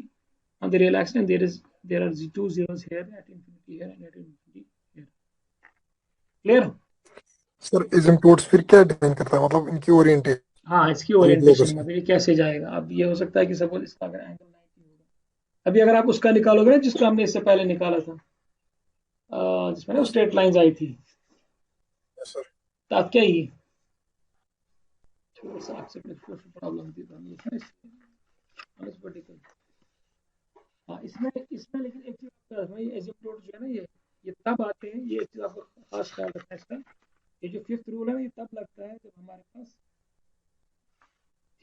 Speaker 1: on the real axis, and there are 2 zeros here at infinity here and at infinity here. Clear?
Speaker 6: Sir asymptotes फिर क्या define करता है, मतलब इनकी orientation?
Speaker 1: हाँ, इसकी orientation मतलब ये कैसे जाएगा। अब ये हो सकता है कि सपोज इसका अगर एंगल 90 होगा, अभी अगर आप उसका निकालोगे ना जिसका हमने इससे पहले निकाला था, जिसमें ना स्ट्रेट लाइंस आई थी,
Speaker 6: सर
Speaker 1: तो आप क्या ये थोड़ा सा आपसे प्रॉब्लम थी हाँ इसमें लेकिन एक चीज एसिम्पटोट जो है ना, ये तब आते हैं, ये चीज आपको खास ख्याल रखना है इसका। ये जो 5th रूल है ना, ये तब लगता है जब हमारे पास,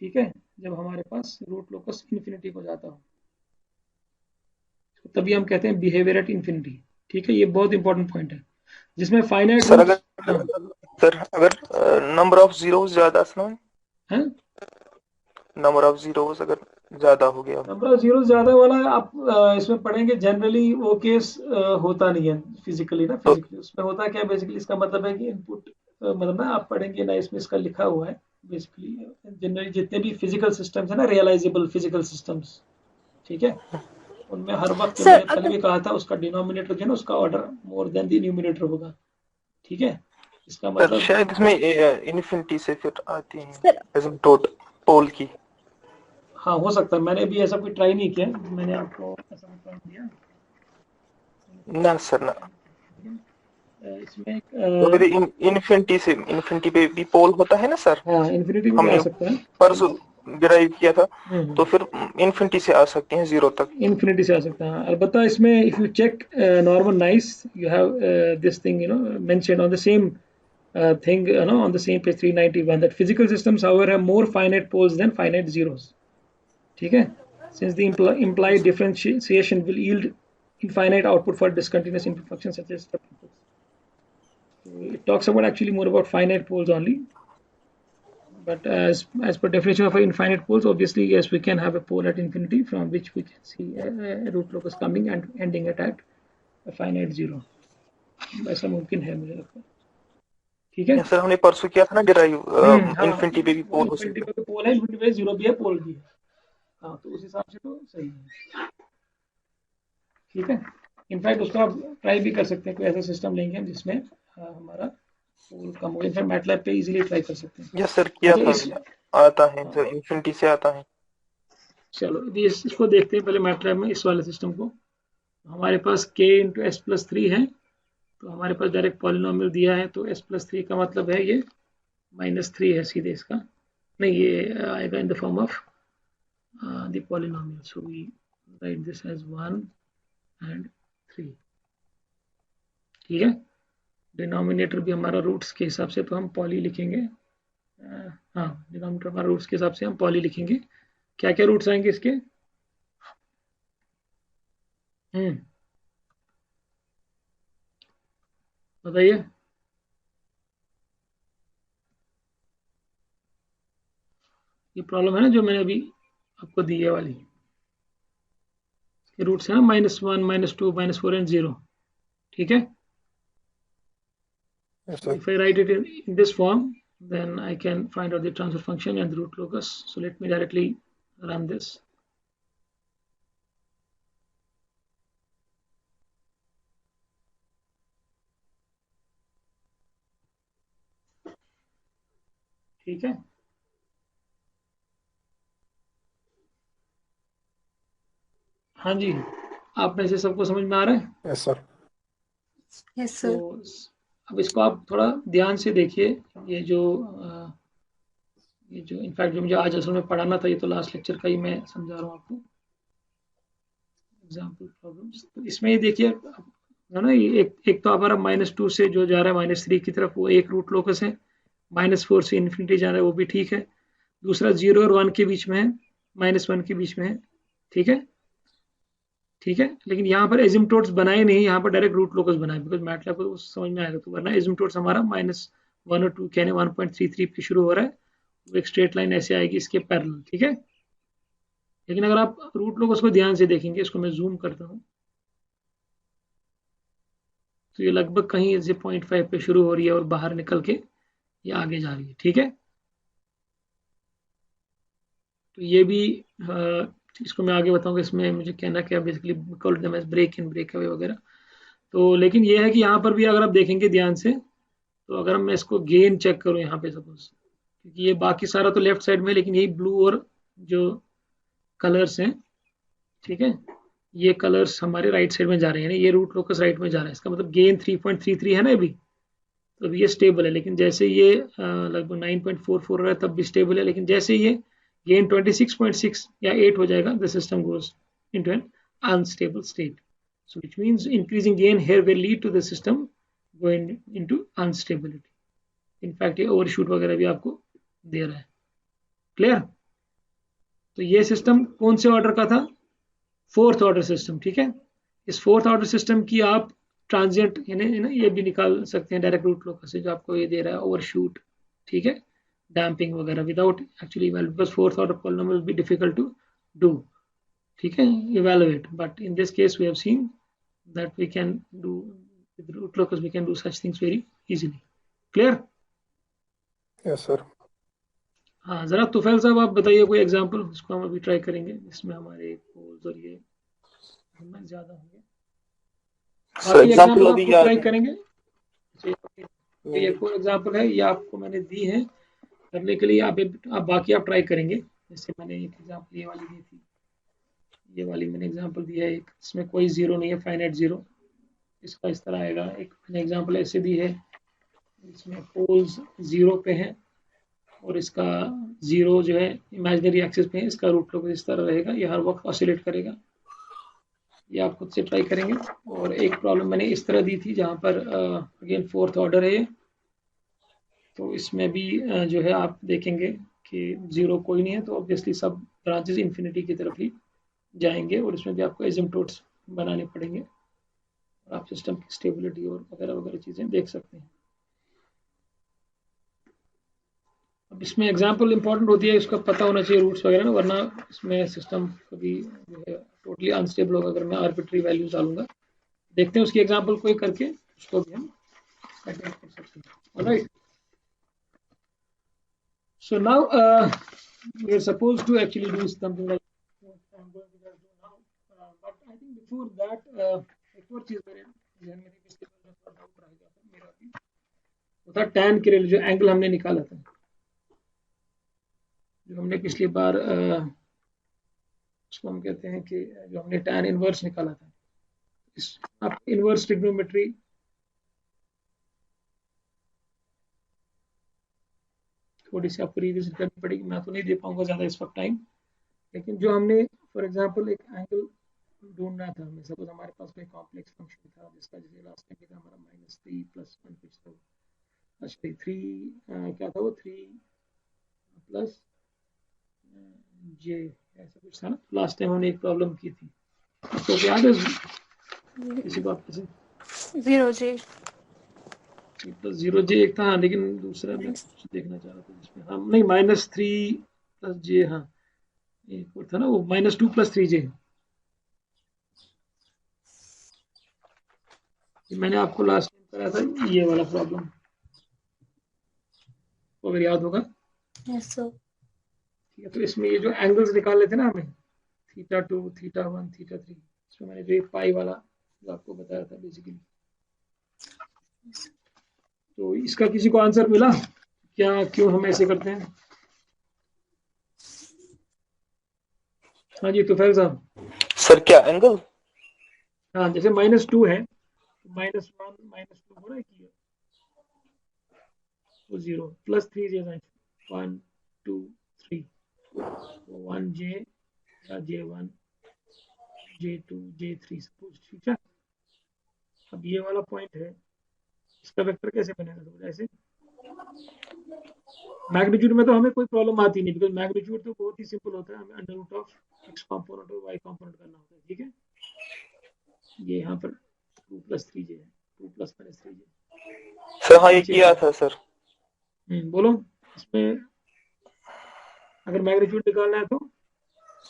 Speaker 1: ठीक है, जब हमारे पास रूट लोकस इन्फिनिटी को जाता हो, तो तभी हम कहते हैं बिहेवियर एट इन्फिनिटी। ठीक है, ये बहुत इंपॉर्टेंट पॉइंट है जिसमें फाइनाइट
Speaker 4: सर अगर नंबर ऑफ जीरोस ज्यादा
Speaker 1: है,
Speaker 4: नंबर ऑफ जीरोस अगर ज्यादा हो गया,
Speaker 1: नंबर ऑफ जीरो ज्यादा वाला आप इसमें पढ़ेंगे, जनरली वो केस होता नहीं है फिजिकली ना। फिजिकली उसमें होता क्या बेसिकली, इसका मतलब है कि इनपुट मतलब ना आप पढ़ेंगे ना, इसमें इसका लिखा हुआ है बेसिकली जनरली जितने भी फिजिकल सिस्टम्स है ना, रियलाइजेबल फिजिकल सिस्टम्स, ठीक है, उनमें हर वक्त जो मैंने पहले भी कहा था, उसका डिनोमिनेटर जो है ना, उसका order more than the numerator होगा। ठीक है, इसका मतलब
Speaker 4: शायद इसमें इन्फिनिटी से फिर आती है एसिम्पटोट पोल की।
Speaker 1: हाँ हो सकता है, मैंने भी ऐसा कोई ट्राई नहीं किया, मैंने आपको ऐसा कोई पॉइंट दिया
Speaker 4: ना सर ना,
Speaker 1: इसमें
Speaker 4: तो इन्फिनिटी पे भी पोल होता है ना सर।
Speaker 1: हाँ, इन्फिनिटी भी आ सकता है,
Speaker 4: परसों डिराइव किया था, तो फिर इन्फिनिटी से आ सकते हैं 0 तक,
Speaker 1: इन्फिनिटी से आ सकता है। अलबत्ता इसमें if you check normal nice, you have this thing mentioned on the same thing on the same page 391, that physical systems however have more finite poles than finite zeros. ठीक है, since the implied differentiation will yield infinite output for discontinuous input functions such as step inputs. So it talks about actually more about finite poles only, but as per definition of infinite poles, obviously yes, we can have a pole at infinity from which we can see a root locus coming and ending it at a finite zero. ऐसा मुमकिन है मुझे लगता है। ठीक है
Speaker 4: sir, हमने परसों किया था ना डिराइव, इन्फिनिटी पे भी पोल हो सकता है,
Speaker 1: इन्फिनिटी पे पोल है, इन्फिनिटी पे जीरो भी है, पोल भी है। हाँ, तो उस हिसाब से तो सही है। ठीक है, इनफैक्ट उसको आप ट्राई भी कर सकते हैं, कोई ऐसा सिस्टम लेंगे हम जिसमें हमारा पोल कम हो, इनफैक्ट मैटलैब पे इजीली ट्राई कर सकते हैं।
Speaker 4: यस सर, किया था, आता है सर, इन्फिनिटी से आता है।
Speaker 1: चलो इसको देखते हैं पहले मैटलैब में, इस वाले सिस्टम को। हमारे पास k × s+3 है, तो हमारे पास डायरेक्ट पॉलिनोमियल दिया है, तो s+3 का मतलब है ये -3 है सीधे इसका, नहीं ये आएगा in the form of the polynomial, so we write this as 1 and 3। ठीक है, डिनोमिनेटर भी हमारा रूट्स के हिसाब से तो हम पॉली लिखेंगे, हाँ डिनोमिनेटर हमारा रूट्स के हिसाब से हम पॉली लिखेंगे। क्या क्या रूट्स आएंगे इसके, बताइए। ये प्रॉब्लम है ना जो मैंने अभी आपको दी है वाली, ये रूट्स है ना -1 -2 -4 एंड 0, ठीक है।
Speaker 6: Yes,
Speaker 1: So
Speaker 6: sir.
Speaker 1: if I write it in this form, then I can find out the transfer function and the root locus. So let me directly run this. ठीक है, हाँ जी, आप में से सबको समझ में आ रहा है?
Speaker 6: Yes, sir.
Speaker 3: यस
Speaker 1: तो
Speaker 3: सर।
Speaker 1: अब इसको आप थोड़ा ध्यान से देखिए। ये जो इनफैक्ट जो मुझे आज असल में पढ़ाना था, ये तो लास्ट लेक्चर का ही मैं समझा रहा हूँ आपको, एग्जाम्पल प्रॉब्लम्स। तो इसमें ये देखिए है ना, ये एक तो हमारा -2 से जो जा रहा है -3 की तरफ, वो एक रूट लोकस है। -4 से इन्फिनिटी जा रहा है, वो भी ठीक है। दूसरा 0 और 1 के बीच में है, -1 के बीच में है, ठीक है, ठीक है। लेकिन यहाँ पर एजिम्पटोट्स बनाए नहीं, यहाँ पर डायरेक्ट रूट लोकस बनाए, बिकॉज मैटलैब को समझ में आएगा। तो वरना एजिम्पटोट्स हमारा -1 और 2 यानी 1.33 पे शुरू हो रहा है, वो एक स्ट्रेट लाइन ऐसे आएगी इसके पैरेलल, ठीक है। लेकिन अगर आप रूट लोकस को ध्यान से देखेंगे, इसको मैं जूम करता हूँ, तो ये लगभग कहीं 0.5 पे शुरू हो रही है और बाहर निकल के ये आगे जा रही है, ठीक है। तो ये भी इसको मैं आगे बताऊंगा, इसमें मुझे कहना क्या, basically call them as break in break away वगैरह। तो लेकिन ये है कि यहाँ पर भी अगर आप देखेंगे ध्यान से, तो अगर मैं इसको गेन चेक करूँ यहाँ पे सपोज, क्योंकि ये बाकी सारा तो लेफ्ट साइड में, लेकिन यही ब्लू और जो कलर्स हैं, ठीक है, ये कलर्स हमारे राइट साइड में जा रहे हैं, यानी ये रूट लोकस राइट में जा रहा है। इसका मतलब गेन 3.33 है ना अभी, तो अभी ये स्टेबल है। लेकिन जैसे ये लगभग 9.44 हो रहा है, तब भी स्टेबल है। लेकिन जैसे ये गेन 26.6 या 8 हो जाएगा, the system goes into an unstable state. So which means increasing gain here will lead to the system going into instability. In fact ये overshoot वगैरह भी आपको दे रहा है। क्लियर? तो ये सिस्टम कौन से ऑर्डर का था? फोर्थ ऑर्डर सिस्टम, ठीक है। इस फोर्थ ऑर्डर सिस्टम की आप ट्रांजिएंट यानी ये भी निकाल सकते हैं डायरेक्ट रूट लोकस से, जो आपको ये दे रहा है ओवरशूट, ठीक है, डैम्पिंग वगैरह, without actually evaluate, because fourth order polynomial will be difficult to do, ठीक है, evaluate. But in this case we have seen that we can do with root locus, we can do such things very easily. Clear?
Speaker 6: Yes, sir.
Speaker 1: हाँ, जरा तुफैल साहब आप बताइए कोई example, इसको हम अभी ट्राई करेंगे, जिसमें हमारे पोल्स और ये ज्यादा होंगे। बाकी एग्जांपल आपको ट्राई करेंगे। ये एक और एग्जांपल है, ये आपको मैंने दी है करने के लिए, आप बाकी आप ट्राई करेंगे। जैसे मैंने एक एग्जांपल ये वाली दी थी, ये वाली मैंने एग्जांपल दिया है एक, इसमें कोई जीरो नहीं है, फाइनाइट जीरो, इसका इस तरह आएगा। एक मैंने एग्जांपल ऐसे दी है, इसमें पोल्स 0 पे हैं और इसका 0 जो है इमेजिनरी एक्सिस पे है, इसका रूट लोकस इस तरह रहेगा, ये हर वक्त ऑसिलेट करेगा। ये आप खुद से ट्राई करेंगे। और एक प्रॉब्लम मैंने इस तरह दी थी, जहाँ पर अगेन फोर्थ ऑर्डर है ये, तो इसमें भी जो है आप देखेंगे कि 0 कोई नहीं है, तो ऑब्वियसली सब ब्रांचेस इन्फिनिटी की तरफ ही जाएंगे, और इसमें भी आपको एसिम्पटोट्स बनाने पड़ेंगे, और आप सिस्टम की स्टेबिलिटी और वगैरह वगैरह चीजें देख सकते हैं। अब इसमें एग्जांपल इंपॉर्टेंट होती है, इसका पता होना चाहिए रूट्स वगैरह ना, वरना इसमें सिस्टम कभी जो है टोटली अनस्टेबल होगा अगर मैं आर्बिट्री वैल्यूज डालूंगा। देखते हैं उसकी एग्जांपल कोई करके, उसको भी हम अटेम्प्ट कर सकते हैं। Alright, so now we are supposed to actually do something like I'm going to just do now, but I think before that एक और चीज मेरे ध्यान में पिछले बार डाउट रह गया था मेरा भी, वो था tan के लिए जो एंगल हमने निकाला था, जो हमने पिछली बार उसको हम कहते हैं कि जो हमने tan इनवर्स निकाला था, इस आप इनवर्स ट्रिग्नोमेट्री थोड़ी सी आपको रिविजन करनी पड़ेगी, मैं तो नहीं दे पाऊंगा ज्यादा इस वक्त टाइम। लेकिन जो हमने फॉर एग्जांपल एक एंगल ढूंढना था हमें, सपोज हमारे पास कोई कॉम्प्लेक्स फंक्शन था जिसका जैसे लास्ट टाइम था हमारा -3 + 1 कुछ था, अच्छा 3 क्या था वो 3 + j ऐसा कुछ था ना, लास्ट टाइम हमने एक प्रॉब्लम की थी, तो याद है किसी को आपसे
Speaker 3: 0j
Speaker 1: प्लस जीरो जे एक था, हाँ, लेकिन दूसरा मैं कुछ देखना चाह रहा था जिसमें, हाँ नहीं, माइनस थ्री प्लस जे, हाँ एक और था ना वो माइनस टू प्लस थ्री जे, मैंने आपको लास्ट टाइम कराया था ये वाला प्रॉब्लम, अगर याद होगा।
Speaker 3: Yes sir.
Speaker 1: ठीक है, तो इसमें ये जो एंगल्स निकालने थे ना हमें, theta two, theta one, theta three, इसमें मैंने जो एक पाई वाला जो आपको बताया था बेसिकली, तो इसका किसी को आंसर मिला क्या, क्यों हम ऐसे करते हैं? हाँ जी तुफैल साहब।
Speaker 4: सर क्या एंगल?
Speaker 1: हाँ जैसे माइनस टू है, माइनस वन माइनस टू हो रहा है कि वो zero, plus three j, one two three, one j या j one, j two, j three suppose, ठीक है। अब ये वाला पॉइंट है, इसका वेक्टर कैसे बनेगा, तो ऐसे मैग्नीट्यूड में तो हमें कोई प्रॉब्लम आती नहीं, बिकॉज मैग्नीट्यूड तो बहुत ही सिंपल होता है, हमें under root of x component और वाई कॉम्पोनेंट करना होता है, ठीक है। ये यहाँ पर टू प्लस थ्री जे है, टू प्लस माइनस थ्री जे।
Speaker 4: सर हाँ ये किया था सर।
Speaker 1: बोलो, इसमें अगर मैग्नीट्यूड निकालना है तो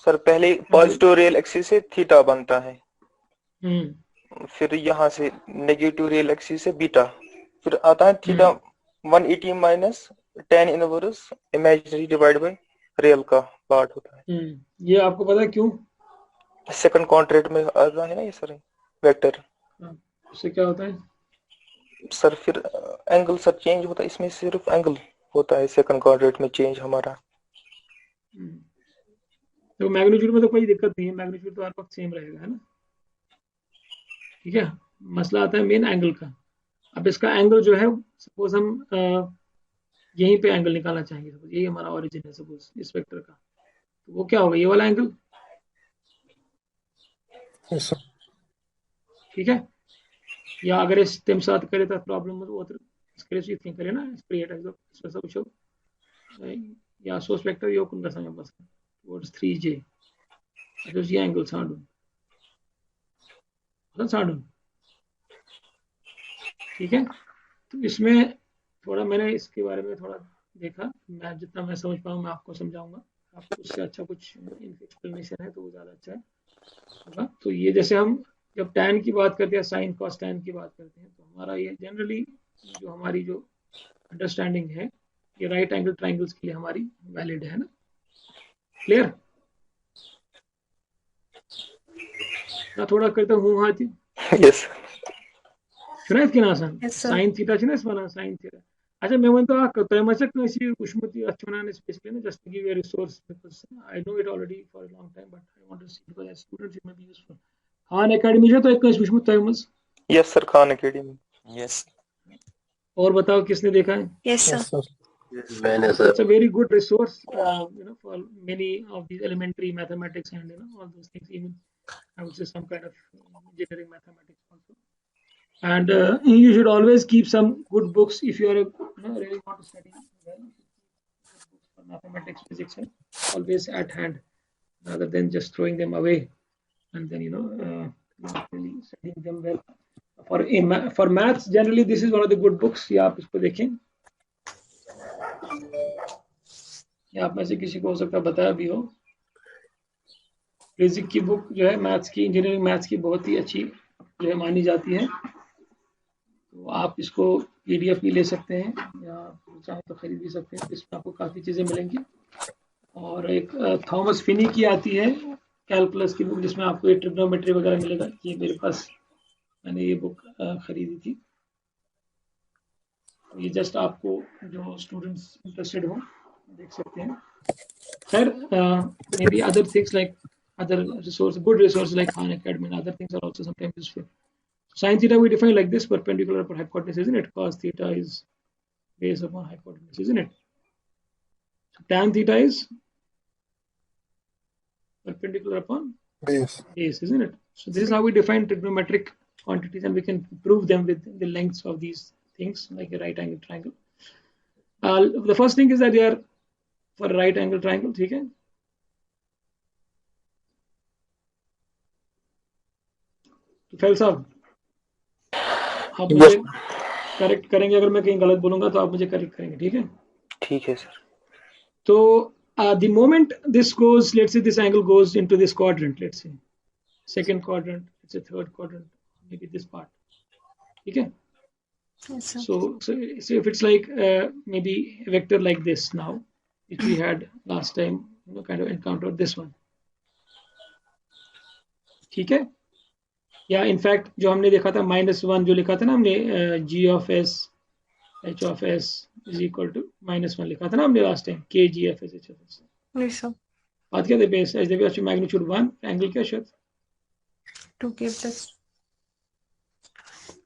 Speaker 4: सर पहले पॉजिटिव रियल एक्सिस से थीटा बनता है, फिर यहाँ से नेगेटिव रियल एक्सिस से बीटा, फिर आता है theta 180 minus tan inverse imaginary divide by real का पार्ट होता है।
Speaker 1: ये आपको पता है क्यों?
Speaker 4: सेकंड क्वाड्रेंट में आता है ना ये सर वेक्टर।
Speaker 1: उससे क्या होता है
Speaker 4: सर फिर एंगल सर चेंज होता है, इसमें सिर्फ एंगल होता है सेकंड क्वाड्रेंट में चेंज हमारा।
Speaker 1: तो मैग्नीट्यूड में तो कोई दिक्कत नहीं है, मैग्नीट्यूड तो हर वक्त सेम रहेगा, है ना, ठीक है। मसला आता है मेन एंगल का। अब इसका एंगल जो है, सपोज हम यहीं पे एंगल निकालना चाहेंगे, सपोज यही हमारा ओरिजिन है सपोज इस वेक्टर का, तो वो क्या होगा, ये वाला एंगल,
Speaker 6: यस सर।
Speaker 1: ठीक है। या अगर इस तेम साथ करे तो प्रॉब्लम हो तो इसके लिए थिंक करे ना, क्रिएट सब शो या सोर्स वेक्टर यो कुन गर्छ बस टुवर्ड्स 3j, ये एंगल छाडुन छाडुन, ठीक है। तो इसमें थोड़ा मैंने इसके बारे में थोड़ा देखा, मैं जितना मैं समझ पाऊँ मैं आपको समझाऊंगा, आपको उससे अच्छा कुछ एक्सप्लेनेशन है तो वो ज़्यादा अच्छा होगा। तो ये जैसे हम जब tan की बात करते हैं, साइन कॉस tan की बात करते हैं, तो हमारा ये जनरली जो हमारी जो अंडरस्टैंडिंग है, ये राइट एंगल ट्राइंगल्स के लिए हमारी वैलिड है ना, क्लियर ना? थोड़ा करते हूँ हाँ जी,
Speaker 4: यस
Speaker 1: सुनायत की ना सन
Speaker 3: Yes, sir.
Speaker 1: साइन थीटा छ ना इसमें साइन थीटा। अच्छा मैं म्हणतो तोय मातशें कशी उष्मती अच्छुनाने specially just to give you a resource because I know it already for a long time but I want to see because as students it may be useful. Khan academy से तो एक कश उष्मत तोय मस
Speaker 4: yes sir Khan academy.
Speaker 5: Yes.
Speaker 1: और बताओ किसने देखा है?
Speaker 3: Yes, sir.
Speaker 6: Yes sir.
Speaker 7: मैंने
Speaker 1: It's
Speaker 7: sir
Speaker 1: a very good resource for many of these elementary mathematics and all those things, even I would say some kind of engineering mathematics also. And you should always keep some good books if you are really want to study well. Books for mathematics, physics, and always at hand rather than just throwing them away and then not really studying them well. For maths, generally this is one of the good books. ये आप इसको देखें, या आप में से किसी को हो सकता है बताया भी हो, फिजिक्स की बुक जो है मैथ्स की, इंजीनियरिंग मैथ्स की बहुत ही अच्छी जो है मानी जाती है, तो आप इसको पीडीएफ भी ले सकते हैं या चाहे तो खरीद भी सकते हैं, इसमें आपको काफ़ी चीज़ें मिलेंगी। और एक थॉमस फिनी की आती है कैलकुलस की बुक, जिसमें आपको ये ट्रिग्नोमेट्री वगैरह मिलेगा, ये मेरे पास मैंने ये बुक खरीदी थी, ये जस्ट आपको जो स्टूडेंट्स इंटरेस्टेड हो देख सकते हैं। खैर may be other things like other resource, good resources like Khan Academy and other things are also sometimes useful. Sin theta we define like this: perpendicular upon hypotenuse, isn't it? Cos theta is base upon hypotenuse, isn't it? So tan theta is perpendicular upon
Speaker 6: Base.
Speaker 1: base, isn't it? So this is how we define trigonometric quantities, and we can prove them with the lengths of these things, like a right angle triangle. The first thing is that they are for a right angle triangle, ठीक है? तो फैल साहब आप
Speaker 4: Yes.
Speaker 1: Correct करेंगे, अगर मैं कहीं गलत बोलूंगा तो आप मुझे करेक्ट करेंगे, ठीक है?
Speaker 4: ठीक है सर।
Speaker 1: तो the moment this goes, let's say this angle goes into this quadrant, let's say second quadrant, let's say third quadrant, maybe this part, ठीक है?
Speaker 3: Yes, sir.
Speaker 1: So if it's like maybe a vector like this now, which we had last time, kind of encountered this one, ठीक है? या in fact जो हमने देखा था -1 जो लिखा था ना हमने, g of s h of s is equal to -1 लिखा था ना हमने last time, k g f s h of s.
Speaker 3: Yes, sir.
Speaker 1: बात क्या थे बेस एच देवी मैग्नीट्यूड 1, एंगल क्या शायद
Speaker 3: 2k plus.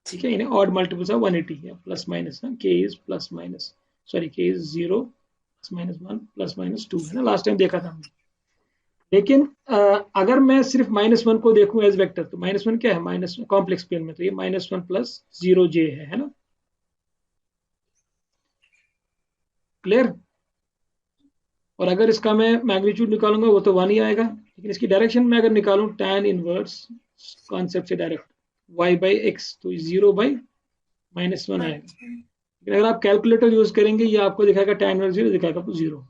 Speaker 1: ठीक है, इन्हें ऑड मल्टीपल्स ऑफ 180 है, प्लस माइनस ना, k is plus minus, sorry k is 0 plus minus 1 plus minus 2 है ना, लास्ट टाइम देखा था हमने. लेकिन अगर मैं सिर्फ -1 को देखूं एज वेक्टर, तो -1 क्या है, माइनस कॉम्प्लेक्स प्लेन में, तो ये -1 प्लस 0j है ना, क्लियर? और अगर इसका मैं मैग्नीट्यूड निकालूंगा वो तो 1 ही आएगा, लेकिन इसकी डायरेक्शन में अगर निकालूं tan इनवर्स कॉन्सेप्ट से डायरेक्ट y by x, तो 0 by -1 आएगा. लेकिन अगर आप कैलकुलेटर यूज करेंगे ये आपको दिखाएगा tan इनवर्स 0, दिखाएगा आपको 0,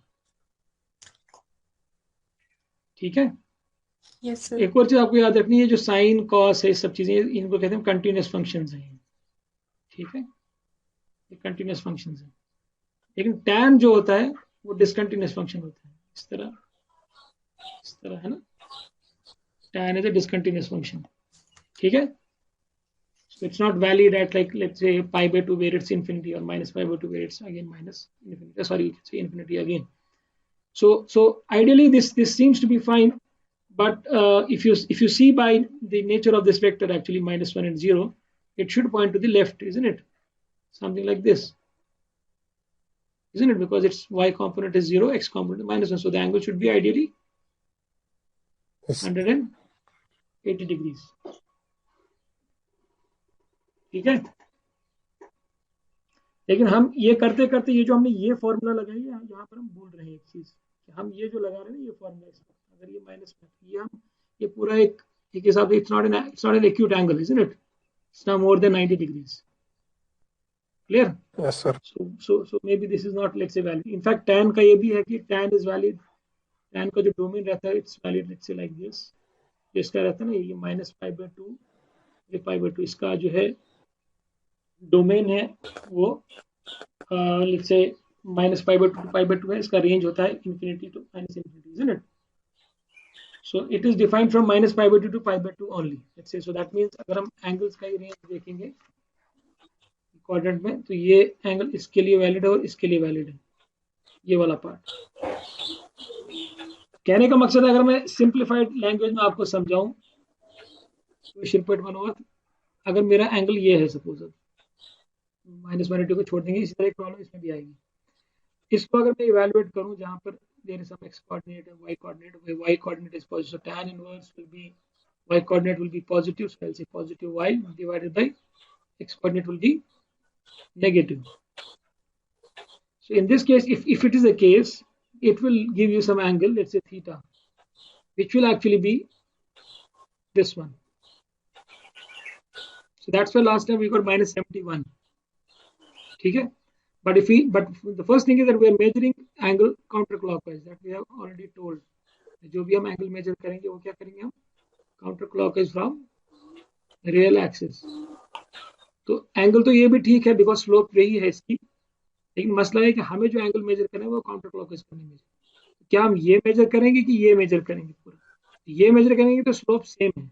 Speaker 1: ठीक है?
Speaker 3: Yes, sir.
Speaker 1: एक और चीज आपको याद रखनी है, जो साइन कॉस है सब चीजें, इनको कहते हैं कंटिन्यूस फंक्शंस हैं, ठीक है? ये कंटिन्यूस फंक्शंस हैं. लेकिन tan जो होता है वो डिसकंटिन्यूस फंक्शन होता है, इस तरह है ना, tan is a discontinuous function, ठीक है? So it's not valid at, like, let's say pi by 2 where it's infinity, or minus pi by 2 where it's again minus infinity, sorry, you can say infinity again. So ideally this seems to be fine, but if you see by the nature of this vector, actually -1 and 0, it should point to the left, isn't it? Something like this, isn't it? Because its y component is 0, x component is -1, so the angle should be ideally
Speaker 6: Yes.
Speaker 1: 180 degrees, ठीक है? लेकिन हम ये करते करते, ये जो हमने ये फॉर्मूला लगाई है, यहाँ पर हम भूल रहे हैं एक चीज, कि हम ये जो लगा रहे हैं ना, ये फॉर्मूला, अगर ये माइनस में, ये हम ये पूरा एक हिसाब से, it's not an acute angle, isn't it? It's not more than 90 degrees, clear?
Speaker 6: Yes, sir.
Speaker 1: So maybe this is not, let's say, valid. In fact tan का ये भी है कि tan is valid, tan का जो डोमेन रहता है it's valid, let's say like this, जो इसका रहता है ना, ये -π/2, ये π/2, इसका जो है डोमेन है वो लेट्स से -π/2 to π/2 है, इसका रेंज होता है infinity to -infinity, isn't it? So it is defined from -π/2 to π/2 only, let's say. So that means अगर हम एंगल्स का ही रेंज देखेंगे क्वाड्रेंट में, तो ये एंगल इसके लिए वैलिड है और इसके लिए वैलिड है, ये वाला पार्ट. कहने का मकसद है, अगर मैं सिंप्लीफाइड लैंग्वेज में आपको समझाऊं तो शिरपेट बनोगा, अगर मेरा एंगल ये है, सपोज -180 को छोड़ देंगे, इसी तरह एक प्रॉब्लम इसमें भी आएगी. इसको अगर मैं इवैल्यूएट करूं, जहां पर there is some x coordinate and y coordinate, where y coordinate is positive, so tan inverse will be, y coordinate will be positive, so I'll say positive y divided by x coordinate will be negative. So in this case, if it is a case, it will give you some angle, let's say theta, which will actually be this one. So that's why last time we got -71, ठीक है? But the first thing is that we are measuring angle counterclockwise, that we have already told. जो भी हम angle measure करेंगे वो क्या करेंगे हम, counterclockwise from real axis. तो एंगल तो ये भी ठीक है बिकॉज स्लोप यही है इसकी, लेकिन मसला है कि हमें जो एंगल मेजर करना है वो काउंटरक्लॉकवाइज करना है. क्या हम ये मेजर करेंगे कि ये मेजर करेंगे पूरा? ये मेजर करेंगे तो स्लोप सेम है,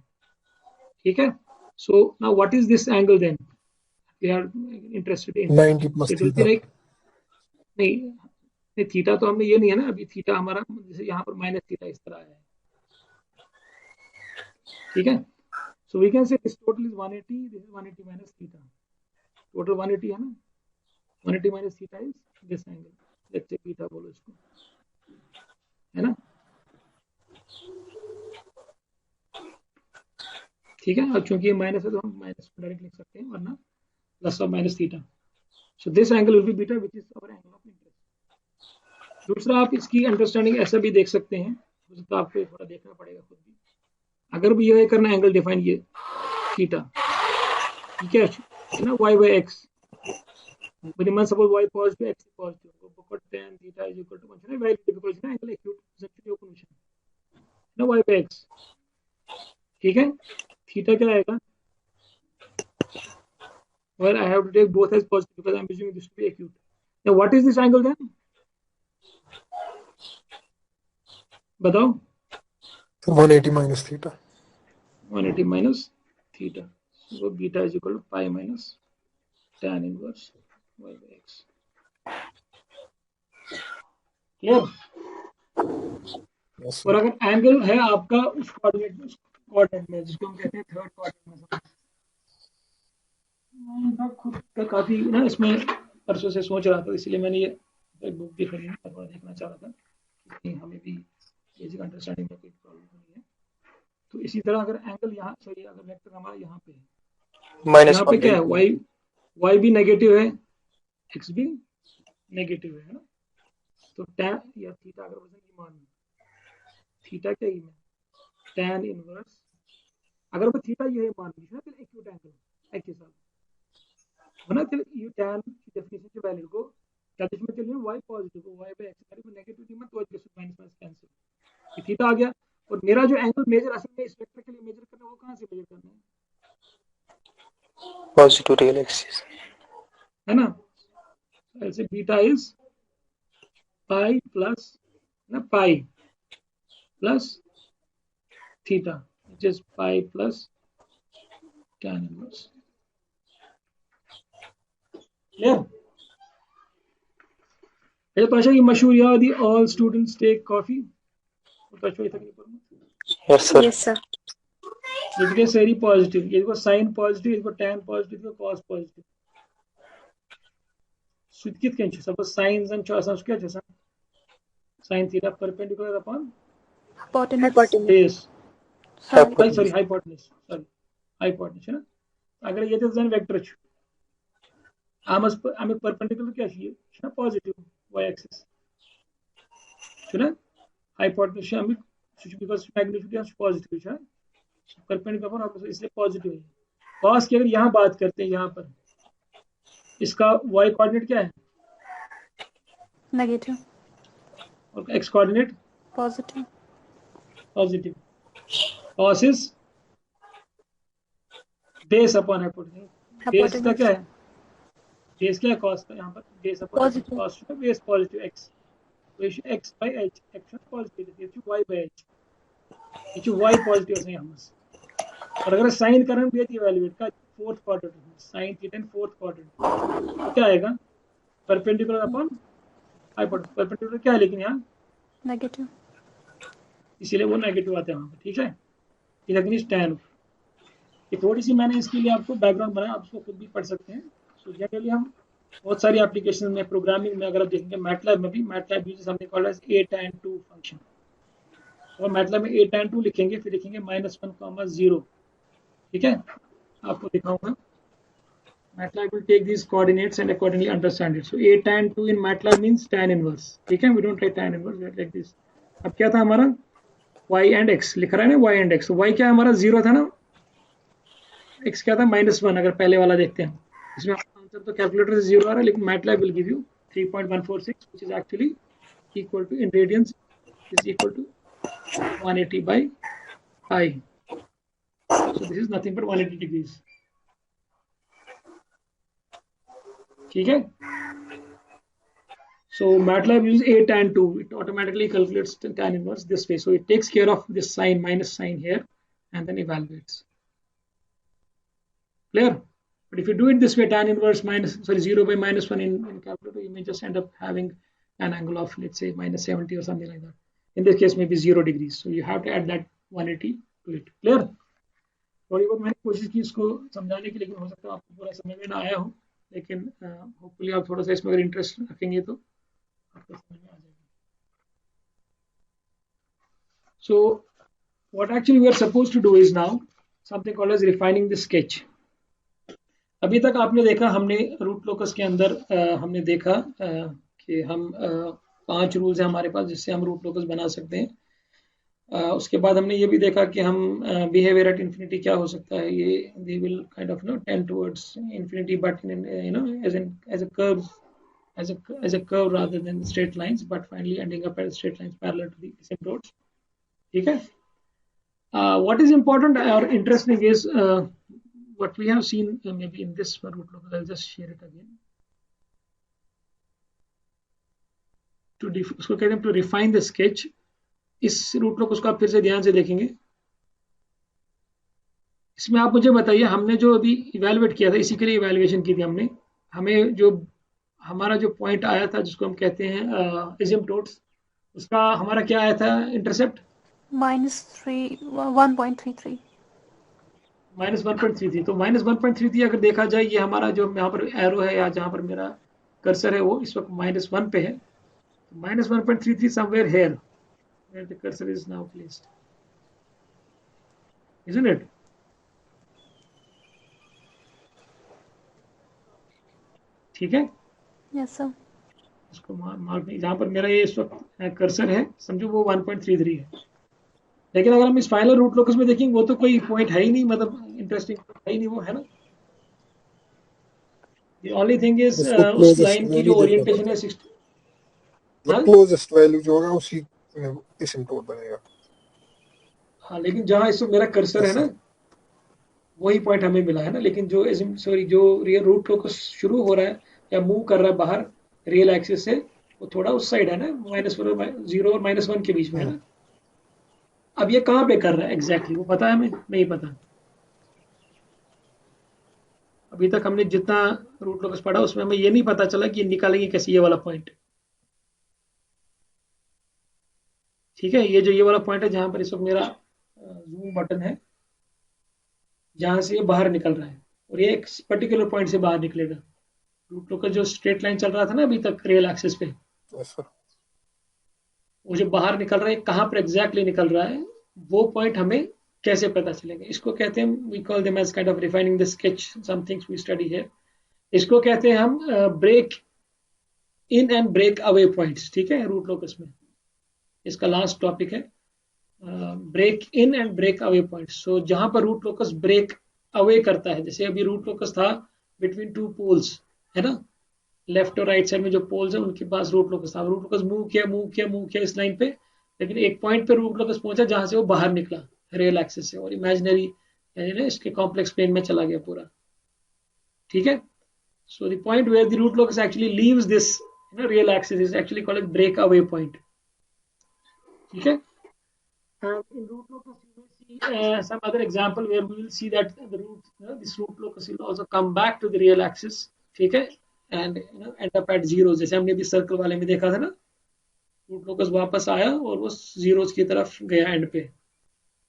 Speaker 1: ठीक है? So now what is this angle then we are interested in?
Speaker 6: 90 plus
Speaker 1: it will be
Speaker 6: theta.
Speaker 1: Like, नहीं थीटा तो हमने ये नहीं है ना अभी, थीटा हमारा जैसे यहाँ पर माइनस थीटा इस तरह है, ठीक है? So we can say this total is 180, this is 180 minus theta. Total 180 है ना, 180 minus theta is this angle. Let's say theta बोलो इसको, है ना? ठीक है, अब चूंकि ये माइनस है तो हम माइनस डायरेक्ट लिख सकते हैं, वरना प्लस और minus theta. So this angle will be beta, which is our angle of interest. दूसरा आप इसकी अंडरस्टैंडिंग ऐसा भी देख सकते हैं, तो आपको थोड़ा देखना पड़ेगा खुद भी. अगर भी ये करना एंगल डिफाइन, ये थीटा, ठीक है ना, y by x, But man suppose y positive, x positive. But tan theta is equal to 1 है वैल्यू because ना angle acute presumption open function ना y by x. ठीक है, थीटा क्या आएगा? Well, I have to take both as positive because I'm assuming this to be acute. Now, what is this angle then? बताओ.
Speaker 6: 180 minus theta.
Speaker 1: 180 minus theta. So beta is equal to pi minus tan inverse y by x. Clear?
Speaker 6: Yes,
Speaker 1: और
Speaker 6: sir.
Speaker 1: अगर angle है आपका उस coordinate में जिसको हम कहते हैं थर्ड कोऑर्डिनेट में, मैं खुद का काफी ना इसमें परसों से सोच रहा था, इसलिए मैंने ये बुक भी खरीदी और देखना चाह रहा था कि हमें भी बेसिक अंडरस्टैंडिंग में कोई प्रॉब्लम नहीं है. तो इसी तरह अगर एंगल यहाँ सॉरी अगर वेक्टर हमारा यहाँ पे
Speaker 4: माइनस
Speaker 1: यहाँ पे क्या है, y भी नेगेटिव है, x भी नेगेटिव है ना. तो tan या थीटा अगर वजन की मान थीटा क्या ही में tan इनवर्स अगर वो थीटा ये मान लीजिए ना फिर एक्यूट एंगल x के साथ बना फिर ये tan की डेफिनेशन के वैल्यू को कैलकुलेशन में चलिए y पॉजिटिव को y by x करीब नेगेटिव थी मत तो माइनस माइनस कैंसिल ये थीटा आ गया. और मेरा जो एंगल मेजर असल में इस वेक्टर के लिए मेजर करना है वो कहाँ से मेजर करना है,
Speaker 4: पॉजिटिव रियल एक्सिस
Speaker 1: है ना. ऐसे बीटा इज पाई प्लस ना pi plus theta which is pi plus tan inverse. Clear? ये तो अच्छा ये मशहूर याद ही ऑल स्टूडेंट्स टेक कॉफी तो अच्छा इतना नहीं पढ़ना.
Speaker 4: Yes sir
Speaker 5: Yes, sir.
Speaker 1: ये देखिए सारी पॉजिटिव, ये देखो साइन पॉजिटिव, ये देखो tan पॉजिटिव, ये कॉस पॉजिटिव. सुत कित केन सपोज साइन जन छ क्या छ sin theta perpendicular upon
Speaker 5: Hypotenuse.
Speaker 1: base
Speaker 3: Sorry.
Speaker 1: sorry hypotenuse है ना. अगर ये तो जन वेक्टर छ आम परपेंडिकुलर क्या छ ना पॉजिटिव y एक्सिस छ ना हाइपोटेन्यूज आम बिकॉज़ मैग्नीट्यूड है पॉजिटिव छ परपेंडिकुलर अपॉन ऑपोजिट इसलिए पॉजिटिव है. cos की अगर यहाँ बात करते हैं यहाँ पर इसका y कोऑर्डिनेट क्या है
Speaker 3: Negative.
Speaker 1: और x coordinate
Speaker 3: Positive.
Speaker 1: Positive. cos is base upon hypotenuse. Base का क्या है, बेस क्या है cos का यहाँ पर बेस अपॉन
Speaker 3: Positive.
Speaker 1: cos का बेस पॉजिटिव x तो ये x by h x positive ये y by h ये y पॉजिटिव है यहाँ पर. और अगर साइन करंट भी है इवैल्यूएट का fourth quadrant sine theta in fourth quadrant तो क्या आएगा परपेंडिकुलर अपॉन हाइपोटेन्यूज. परपेंडिकुलर क्या है लेकिन यहाँ
Speaker 3: Negative.
Speaker 1: इसीलिए वो नेगेटिव आता है वहाँ पर. ठीक है, ये लगनी tan. ये थोड़ी सी मैंने इसके लिए आपको बैकग्राउंड बनाया, आप उसको खुद भी पढ़ सकते हैं. तो जनरली हम बहुत सारी एप्लीकेशन में प्रोग्रामिंग में अगर आप देखेंगे मैटलैब में भी MATLAB uses something called as a-tan2 function. और मैटलैब में a-tan2 लिखेंगे फिर लिखेंगे -1, 0. ठीक है, आपको दिखाऊंगा. MATLAB will take these coordinates and accordingly understand it. So a-tan2 in MATLAB means tan inverse. ठीक है, we don't write tan inverse, we write like this. अब क्या था हमारा y and x लिख रहा है ना y and x. तो y क्या हमारा 0 था ना, x क्या था -1 अगर पहले वाला देखते हैं. इसमें आंसर तो कैलकुलेटर से 0 आ रहा है लेकिन MATLAB will give you 3.146 which is actually equal to in radians is equal to 180 by pi. So this is nothing but 180 degrees. ठीक है. So MATLAB uses a-tan2. It automatically calculates tan inverse this way. So it takes care of this sign minus sign here and then evaluates. Clear? But if you do it this way, tan inverse 0 by -1 in calculator, you may just end up having an angle of let's say -70 or something like that. In this case, maybe 0 degrees. So you have to add that 180 to it. Clear? थोड़ी बहुत मैंने कोशिश की इसको समझाने की, लेकिन हो सकता है आपको पूरा समझ में ना आया हो, लेकिन होपफुली आप थोड़ा सा इसमें अगर इंटरेस्ट रखेंगे तो आपको समझ में आ जाएगा. So what actually we are supposed to do is now something called as refining the sketch. अभी तक आपने देखा हमने रूट लोकस के अंदर हमने देखा कि हम 5 रूल्स हैं हमारे पास जिससे हम रूट लोकस बना सकते हैं. उसके बाद हमने ये भी देखा कि हम बिहेवियर एट इन्फिनिटी क्या हो सकता है, ये they will kind of tend towards infinity but in as a curve as a curve rather than straight lines, but finally ending up as straight lines parallel to the asymptotes. ठीक है. What is important or interesting is what we have seen maybe in this root locus. I'll just share it again. उसको कहते हैं to refine the sketch. इस root locus को आप फिर से ध्यान से देखेंगे. इसमें आप मुझे बताइए, हमने जो अभी इवेलुएट किया था, इसी के लिए इवेल्युएशन की थी हमने. हमें जो हमारा जो पॉइंट आया था जिसको हम कहते हैं एसिम्पटोट्स, उसका हमारा क्या आया था इंटरसेप्ट?
Speaker 3: -1.33.
Speaker 1: -1.33. तो -1.33 अगर देखा जाए, ये हमारा जो यहाँ पर एरो है या जहाँ पर मेरा कर्सर है वो इस वक्त -1 पे है. -1.33 somewhere here where the cursor is now placed, isn't it? ठीक है.
Speaker 3: Yes sir.
Speaker 1: इसको मार्क नहीं, जहाँ पर मेरा ये इस वक्त कर्सर है समझो वो 1.33 है. लेकिन अगर हम इस फाइनल रूट लोकस में देखेंगे वो तो कोई पॉइंट है ही नहीं, मतलब इंटरेस्टिंग है ही नहीं वो, है ना. The only thing is उस लाइन की जो ओरिएंटेशन है 60.
Speaker 6: क्लोजेस्ट वैल्यू जो होगा उसी एसिम्पटोट बनेगा.
Speaker 1: हाँ, लेकिन जहाँ इस मेरा कर्सर है ना वही पॉइंट हमें मिला है ना. लेकिन जो जो रियल रूट लोकस शुरू हो रहा है या मूव कर रहा है बाहर रियल एक्सिस से, वो थोड़ा उस साइड है ना, -0 और -1 के बीच में है ना. अब ये कहाँ पे कर रहा है एग्जैक्टली वो पता है हमें? नहीं पता. अभी तक हमने जितना रूट लोकस पढ़ा उसमें हमें ये नहीं पता चला कि ये निकालेंगे कैसे ये वाला पॉइंट. ठीक है. ये वाला पॉइंट है जहां पर इस वक्त मेरा जूम बटन है, जहां से ये बाहर निकल रहा है, और ये एक पर्टिकुलर पॉइंट से बाहर निकलेगा. रूट लोकस जो स्ट्रेट लाइन चल रहा था ना अभी तक रियल एक्सिस पे, वो जो बाहर निकल रहा है कहाँ पर एग्जैक्टली निकल रहा है, वो पॉइंट हमें कैसे पता चलेगा? इसको कहते हैं, we call them as kind of refining the sketch, some things we study here. इसको कहते हैं हम break in and break away points. ठीक है. रूट लोकस में इसका लास्ट टॉपिक है break in and break away points. So जहां पर रूट लोकस ब्रेक अवे करता है, जैसे अभी रूट लोकस था बिटवीन टू पोल्स, है ना, लेफ्ट और राइट साइड में जो पोल्स है उनके पास रूट लोकस था. रूट लोकस मूव किया इस लाइन पे, लेकिन एक पॉइंट पे रूट लोकस पहुंचा जहां से वो बाहर निकला रियल एक्सिस से और इमेजिनरी यानी इसके कॉम्प्लेक्स प्लेन में चला गया पूरा. ठीक है. So the point where the root locus actually leaves this real axis is actually called break away point. ठीक है. In root locus you will see some other example where we will see that the root this root locus will also come back to the real axis. ठीक है. and end up at zeros, जैसे हमने भी circle वाले में देखा था ना, रूट लोकस वापस आया और वो जीरोस की तरफ गया एंड पे.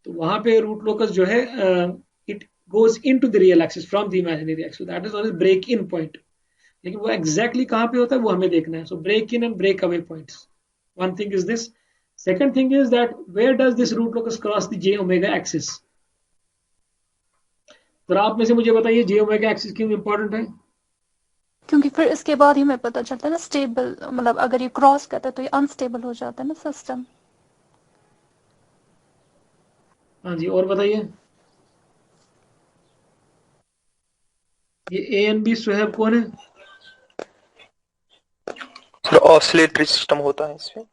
Speaker 1: तो वहां पे रूट लोकस जो है it goes into the real axis from the imaginary axis, that is always break in point. लेकिन वो एग्जैक्टली कहाँ पे होता है वो हमें देखना है. So break in and break away points. One thing is this. Second thing is that where does this root locus cross the j omega axis? तो आप में से मुझे बताइए j omega axis क्यों इम्पोर्टेंट है?
Speaker 3: क्योंकि फिर इसके बाद ही हमें पता चलता है ना स्टेबल, मतलब अगर ये क्रॉस करता है तो ये अनस्टेबल हो जाता है ना सिस्टम.
Speaker 1: हाँ जी. और बताइए ये ए एंड बी सुहेब कौन है?
Speaker 4: ऑसिलेटरी सिस्टम होता है इसमें.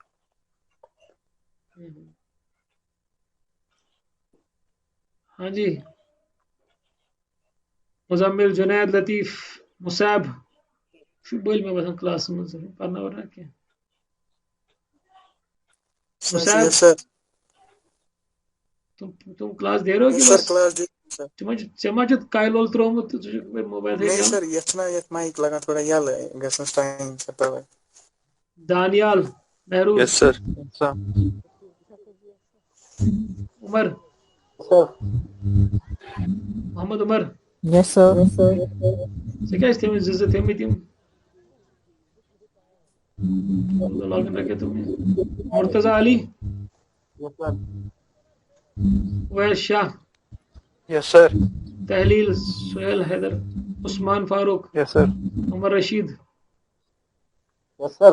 Speaker 1: हाँ जी. मुजम्मिल, जुनैद, लतीफ, मुसाब, बोल में बस क्लास में पढ़ना हो रहा है क्या? मुसाब
Speaker 7: सर
Speaker 1: तुम क्लास दे रहे हो कि
Speaker 7: सर
Speaker 1: बस
Speaker 7: क्लास दे सर
Speaker 1: चमाचत कायलोल त्रोमुत मोबाइल
Speaker 7: नहीं सर यत माइक लगा थोड़ा यल गसन टाइम से तवे.
Speaker 1: Daniyal, Mahruz,
Speaker 4: yes sir.
Speaker 1: Umar,
Speaker 7: sir
Speaker 1: Mohammad Umar,
Speaker 2: Yes, sir.
Speaker 1: से क्या इस्तेमाल जिससे थे में तुम लॉगिन रखे तुमने? Murtaza Ali, Wais Shah,
Speaker 4: yes sir.
Speaker 1: Tahlil, Suhail Haider, Usman Farooq,
Speaker 4: yes sir.
Speaker 1: Umar Rashid,
Speaker 7: yes sir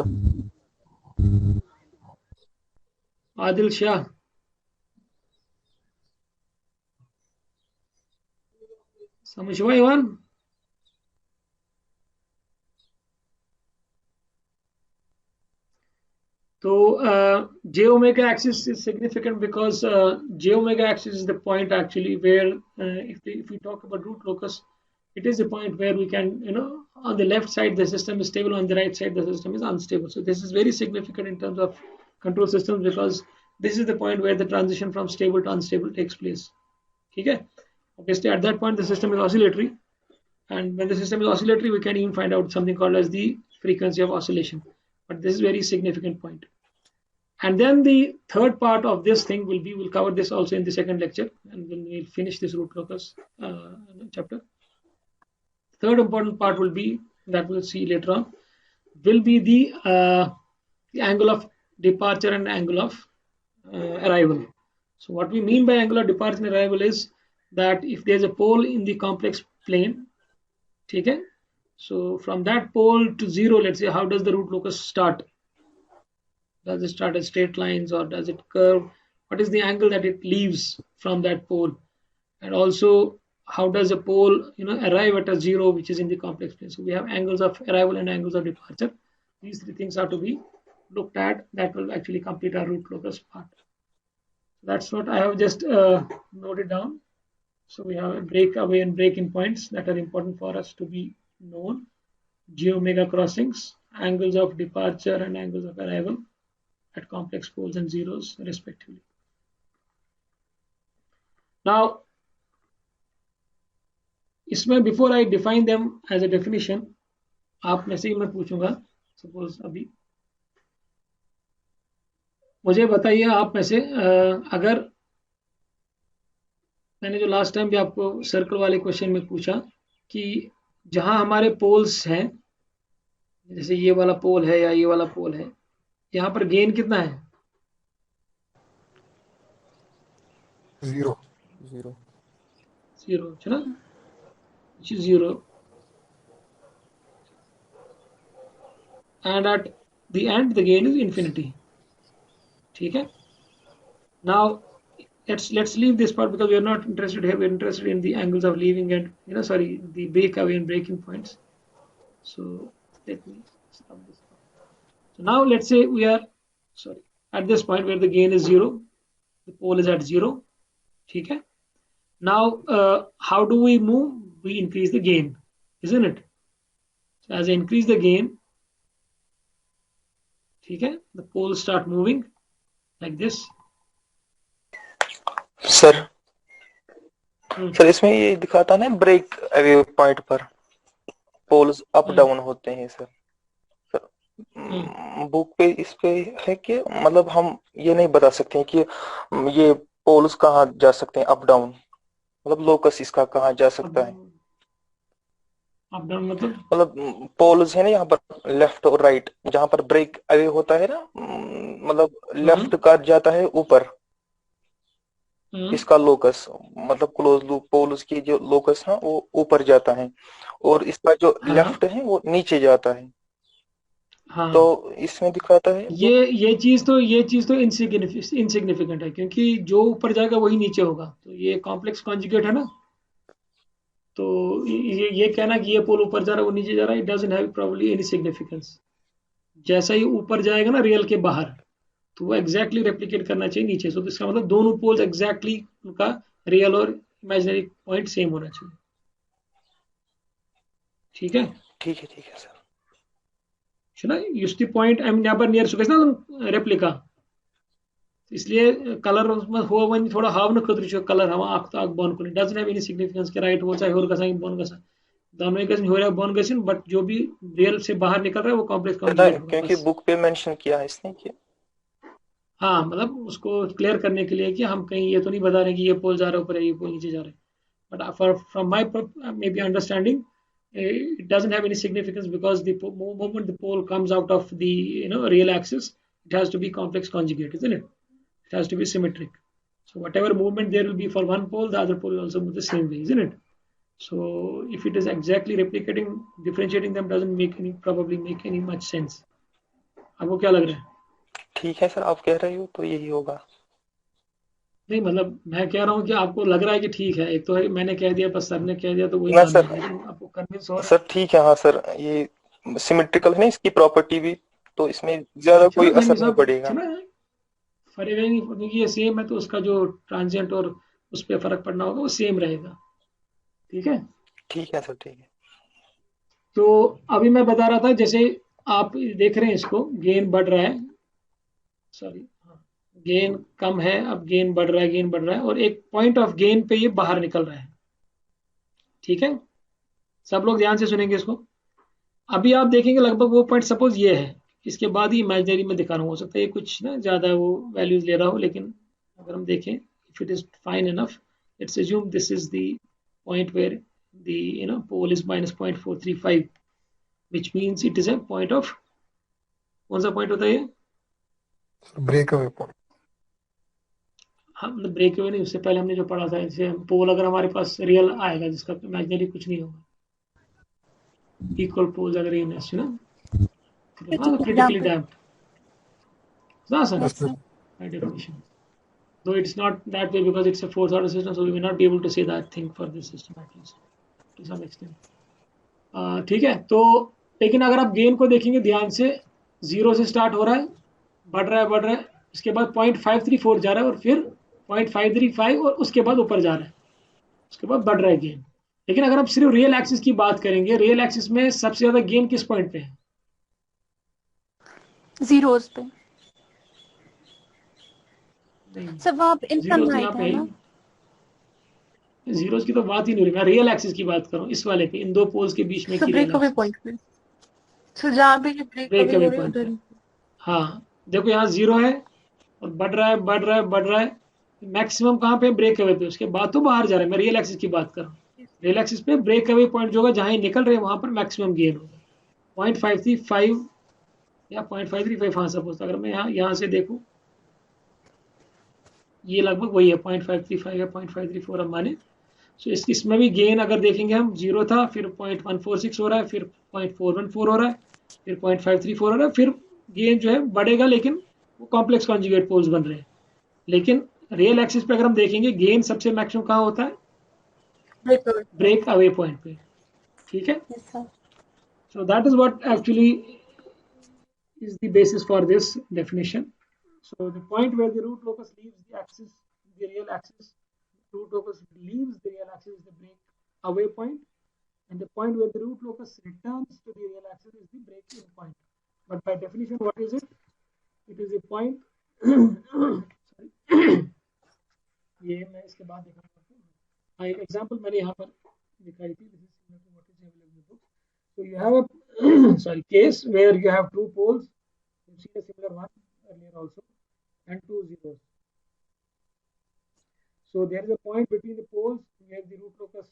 Speaker 1: Adil Shah, समझ हुआ Ivan? So j omega axis is significant because j omega axis is the point actually where if we talk about root locus, it is the point where we can, on the left side the system is stable, on the right side the system is unstable. So this is very significant in terms of control systems because this is the point where the transition from stable to unstable takes place. Okay, obviously at that point the system is oscillatory, and when the system is oscillatory we can even find out something called as the frequency of oscillation. But this is a very significant point. And then the third part of this thing will be, we'll cover this also in the second lecture, and when we'll finish this root locus chapter. Third important part will be, that we'll see later on, will be the angle of departure and angle of arrival. So what we mean by angle of departure and arrival is that if there's a pole in the complex plane, okay, so from that pole to zero, let's say, how does the root locus start? Does it start as straight lines or does it curve? What is the angle that it leaves from that pole? And also, how does a pole, arrive at a zero, which is in the complex plane? So we have angles of arrival and angles of departure. These three things are to be looked at. That will actually complete our root locus part. That's what I have just noted down. So we have a breakaway and break-in points that are important for us to be known. J omega crossings, angles of departure and angles of arrival at complex poles and zeros respectively. Now, इसमें before I define them as a definition, आप में से ही मैं पूछूंगा, suppose अभी मुझे बताइए आप में से अगर मैंने जो लास्ट टाइम भी आपको सर्कल वाले क्वेश्चन में पूछा कि जहां हमारे पोल्स हैं, जैसे ये वाला पोल है या ये वाला पोल है, यहाँ पर गेन कितना है?
Speaker 6: Zero.
Speaker 1: है ना, which is 0, and at the end the gain is infinity. ठीक है? Now let's leave this part because we are not interested here. We are interested in the angles of leaving and the breakaway and breaking points. So let me stop this. So now let's say we are at this point where the gain is 0, the pole is at 0. Okay. Now how do we move? We increase the gain, isn't it? So as I increase the gain, okay, the poles start moving like this.
Speaker 4: Sir इसमें ये दिखाता ना break away point पर poles up down होते हैं sir book पे इस पे है कि मतलब हम ये नहीं बता सकते हैं कि ये पोल्स कहाँ जा सकते हैं अप डाउन, मतलब लोकस इसका कहाँ जा सकता है
Speaker 1: अप डाउन
Speaker 4: मतलब पोल्स है ना यहाँ पर लेफ्ट और राइट, जहाँ पर ब्रेक अवे होता है ना, मतलब लेफ्ट का जाता है ऊपर, इसका लोकस मतलब क्लोज लूप पोल्स की जो लोकस है वो ऊपर जाता है और इसका जो लेफ्ट है वो नीचे जाता है। हाँ। तो इसमें दिखाता है
Speaker 1: ये चीज तो इनसिग्निफिकेंट है क्योंकि जो ऊपर जाएगा वही नीचे होगा। तो ये कॉम्प्लेक्स कॉन्जुगेट है ना, तो ये कहना कि ये पोल ऊपर जा रहा है वो नीचे जा रहा है, it doesn't have probably any significance. जैसा ही ऊपर जाएगा ना रियल के बाहर तो वो एग्जैक्टली रेप्लिकेट करना चाहिए नीचे। सो इसका मतलब दोनों पोल्स एग्जैक्टली उनका रियल और इमेजिनरी पॉइंट सेम होना चाहिए। ठीक है
Speaker 4: सर।
Speaker 1: ना युष्टि पॉइंट आई मीन यहाँ पर नियर सुकेश ना रेप्लिका, इसलिए कलर उसमें हो वनी थोड़ा हाव न खतर छ कलर हम आख ताक बन को डजंट हैव एनी सिग्निफिकेंस के राइट हो चाहे और गसा बन गसा दोनों गसन हो रहा बन गसन, बट जो भी रियल से बाहर निकल रहा है वो कॉम्प्लेक्स कॉन्जुगेट होगा
Speaker 4: क्योंकि बुक पे मेंशन किया है इसने कि
Speaker 1: हाँ, मतलब उसको क्लियर करने के लिए कि हम कहीं ये तो नहीं बता रहे कि ये पोल जा रहा है ऊपर है ये पोल नीचे जा रहा है, but from my may be understanding it doesn't have any significance because the moment the pole comes out of the real axis, it has to be complex conjugate, isn't it? It has to be symmetric. So whatever movement there will be for one pole, the other pole will also move the same way, isn't it? So if it is exactly replicating, differentiating them doesn't probably make any much sense. आपको क्या लग रहा है?
Speaker 4: ठीक है sir, आप कह रहे हो तो यही होगा।
Speaker 1: नहीं मतलब मैं कह रहा हूँ कि आपको लग रहा है कि ठीक है, एक तो है कि मैंने कह दिया बस सर ने कह दिया तो वही
Speaker 4: ना
Speaker 1: मानना
Speaker 4: सर,
Speaker 1: है, लेकिन आपको कन्विंस हो रहा
Speaker 4: सर ठीक है, हाँ सर, ये सिमेट्रिकल है ना इसकी प्रॉपर्टी भी, तो इसमें ज्यादा
Speaker 1: है। चलो
Speaker 4: कोई
Speaker 1: देंगे
Speaker 4: असर नहीं
Speaker 1: सब,
Speaker 4: पड़ेगा।
Speaker 1: चलो फरे रहेंगे क्योंकि ये सेम है तो उसका जो ट्रांजिएंट और उस पर फर्क पड़ना होगा वो सेम रहेगा। ठीक है।
Speaker 4: ठीक है सर, ठीक है।
Speaker 1: तो अभी मैं बता रहा था, जैसे आप देख रहे हैं इसको, गेन बढ़ रहा है, सॉरी गेन कम है, अब गेन बढ़ रहा है, गेन बढ़ रहा है, और एक पॉइंट ऑफ गेन पे ये बाहर निकल रहा है। ठीक है, सब लोग ध्यान से सुनेंगे इसको। अभी आप देखेंगे लगभग वो पॉइंट सपोज ये है, इसके बाद ही इमेजिनरी में दिखा रहा हूँ, हो सकता है ये कुछ ना ज्यादा वो वैल्यूज ले रहा हो, लेकिन अगर हम देखें if it is fine enough, let's assume this is the point where the pole is minus -0.435, which means it is a point of, कौन सा पॉइंट होता है ये?
Speaker 6: Break away point.
Speaker 1: हम ब्रेक अवे नहीं, उससे पहले हमने जो पढ़ा था, जैसे पोल अगर हमारे पास रियल आएगा जिसका इमेजिनरी कुछ नहीं होगा, इक्वल पोल्स अगर इन ना क्रिटिकली
Speaker 3: Example.
Speaker 1: डैम्प्ड, ना सर
Speaker 3: Yes,
Speaker 6: बस
Speaker 3: sir.
Speaker 1: by definition. Though it's not that way because it's a fourth order system, so we may not be able to say that thing for this system at least to some extent. ठीक है, तो लेकिन अगर आप gain को देखेंगे ध्यान से, 0 से स्टार्ट हो रहा है, बढ़ रहा है बढ़ रहा है, उसके बाद 0.534 जा रहा है, और फिर 0.535, और उसके बाद ऊपर जा रहा है, उसके बाद बढ़ रहा है गेन। लेकिन अगर आप सिर्फ रियल एक्सिस की बात करेंगे, रियल एक्सिस में सबसे ज्यादा गेन किस पॉइंट पे है?
Speaker 3: Zeros पे।
Speaker 1: नहीं,
Speaker 3: सर वहाँ पे
Speaker 1: जीरोस यहाँ
Speaker 3: इनफाइनाइट
Speaker 1: पे
Speaker 3: है
Speaker 1: है
Speaker 3: ना।
Speaker 1: ही, जीरोस की तो बात ही नहीं हो रही, मैं रियल एक्सिस की बात कर रहा हूँ, इस वाले पे, इन दो पोल्स के बीच में
Speaker 5: तो
Speaker 1: की real
Speaker 5: break away
Speaker 1: axis,
Speaker 5: point पे, तो जहाँ पे ये ब्रेक
Speaker 1: ब्रेक
Speaker 5: अवे
Speaker 1: अवे
Speaker 5: हो रही है
Speaker 1: पॉइंट
Speaker 5: उधर
Speaker 1: पे।
Speaker 5: ही।
Speaker 1: हाँ देखो यहाँ 0 है और बढ़ रहा है बढ़ रहा है बढ़ रहा है, मैक्सिमम कहाँ पे? ब्रेक अवे पे, उसके बाद तो बाहर जा रहा है, मैं रियल एक्सिस की बात कर रहा हूँ। रियल एक्सिस पे ब्रेक अवे पॉइंट जो होगा, जहाँ ये निकल रहे हैं वहां पर मैक्सिमम गेन होगा, 0.535 या 0.535। हाँ सपोज अगर मैं यहाँ से देखूँ, ये लगभग वही है, 0.535 या 0.534 हम माने। सो इसमें भी गेन अगर देखेंगे हम, 0 था, फिर 0.146 हो रहा है, फिर 0.414 हो रहा है, फिर 0.534 हो रहा है, फिर गेन जो है बढ़ेगा, लेकिन वो कॉम्प्लेक्स कॉन्जुगेट पोल्स बन रहे हैं। लेकिन रियल एक्सिस पे अगर हम देखेंगे, गेन सबसे मैक्सिमम कहाँ होता है?
Speaker 5: Break away.
Speaker 1: Break away point पे। ठीक है,
Speaker 3: Yes, sir.
Speaker 1: So that is what actually is the basis for this definition. So the point where the root locus leaves the axis, the real axis, root locus leaves the real axis is the break away point, and the point where the root locus returns to the real axis is the break in point. But by definition, what is it? It is a point. sorry, ये मैं इसके बाद दिखाऊंगा। एक example मैंने यहाँ पर दिखाई थी, this is similar to what is available in the book. So you have a sorry case where you have two poles. You've seen a similar one earlier also, and two zeros. So there is a point between the poles where the root locus,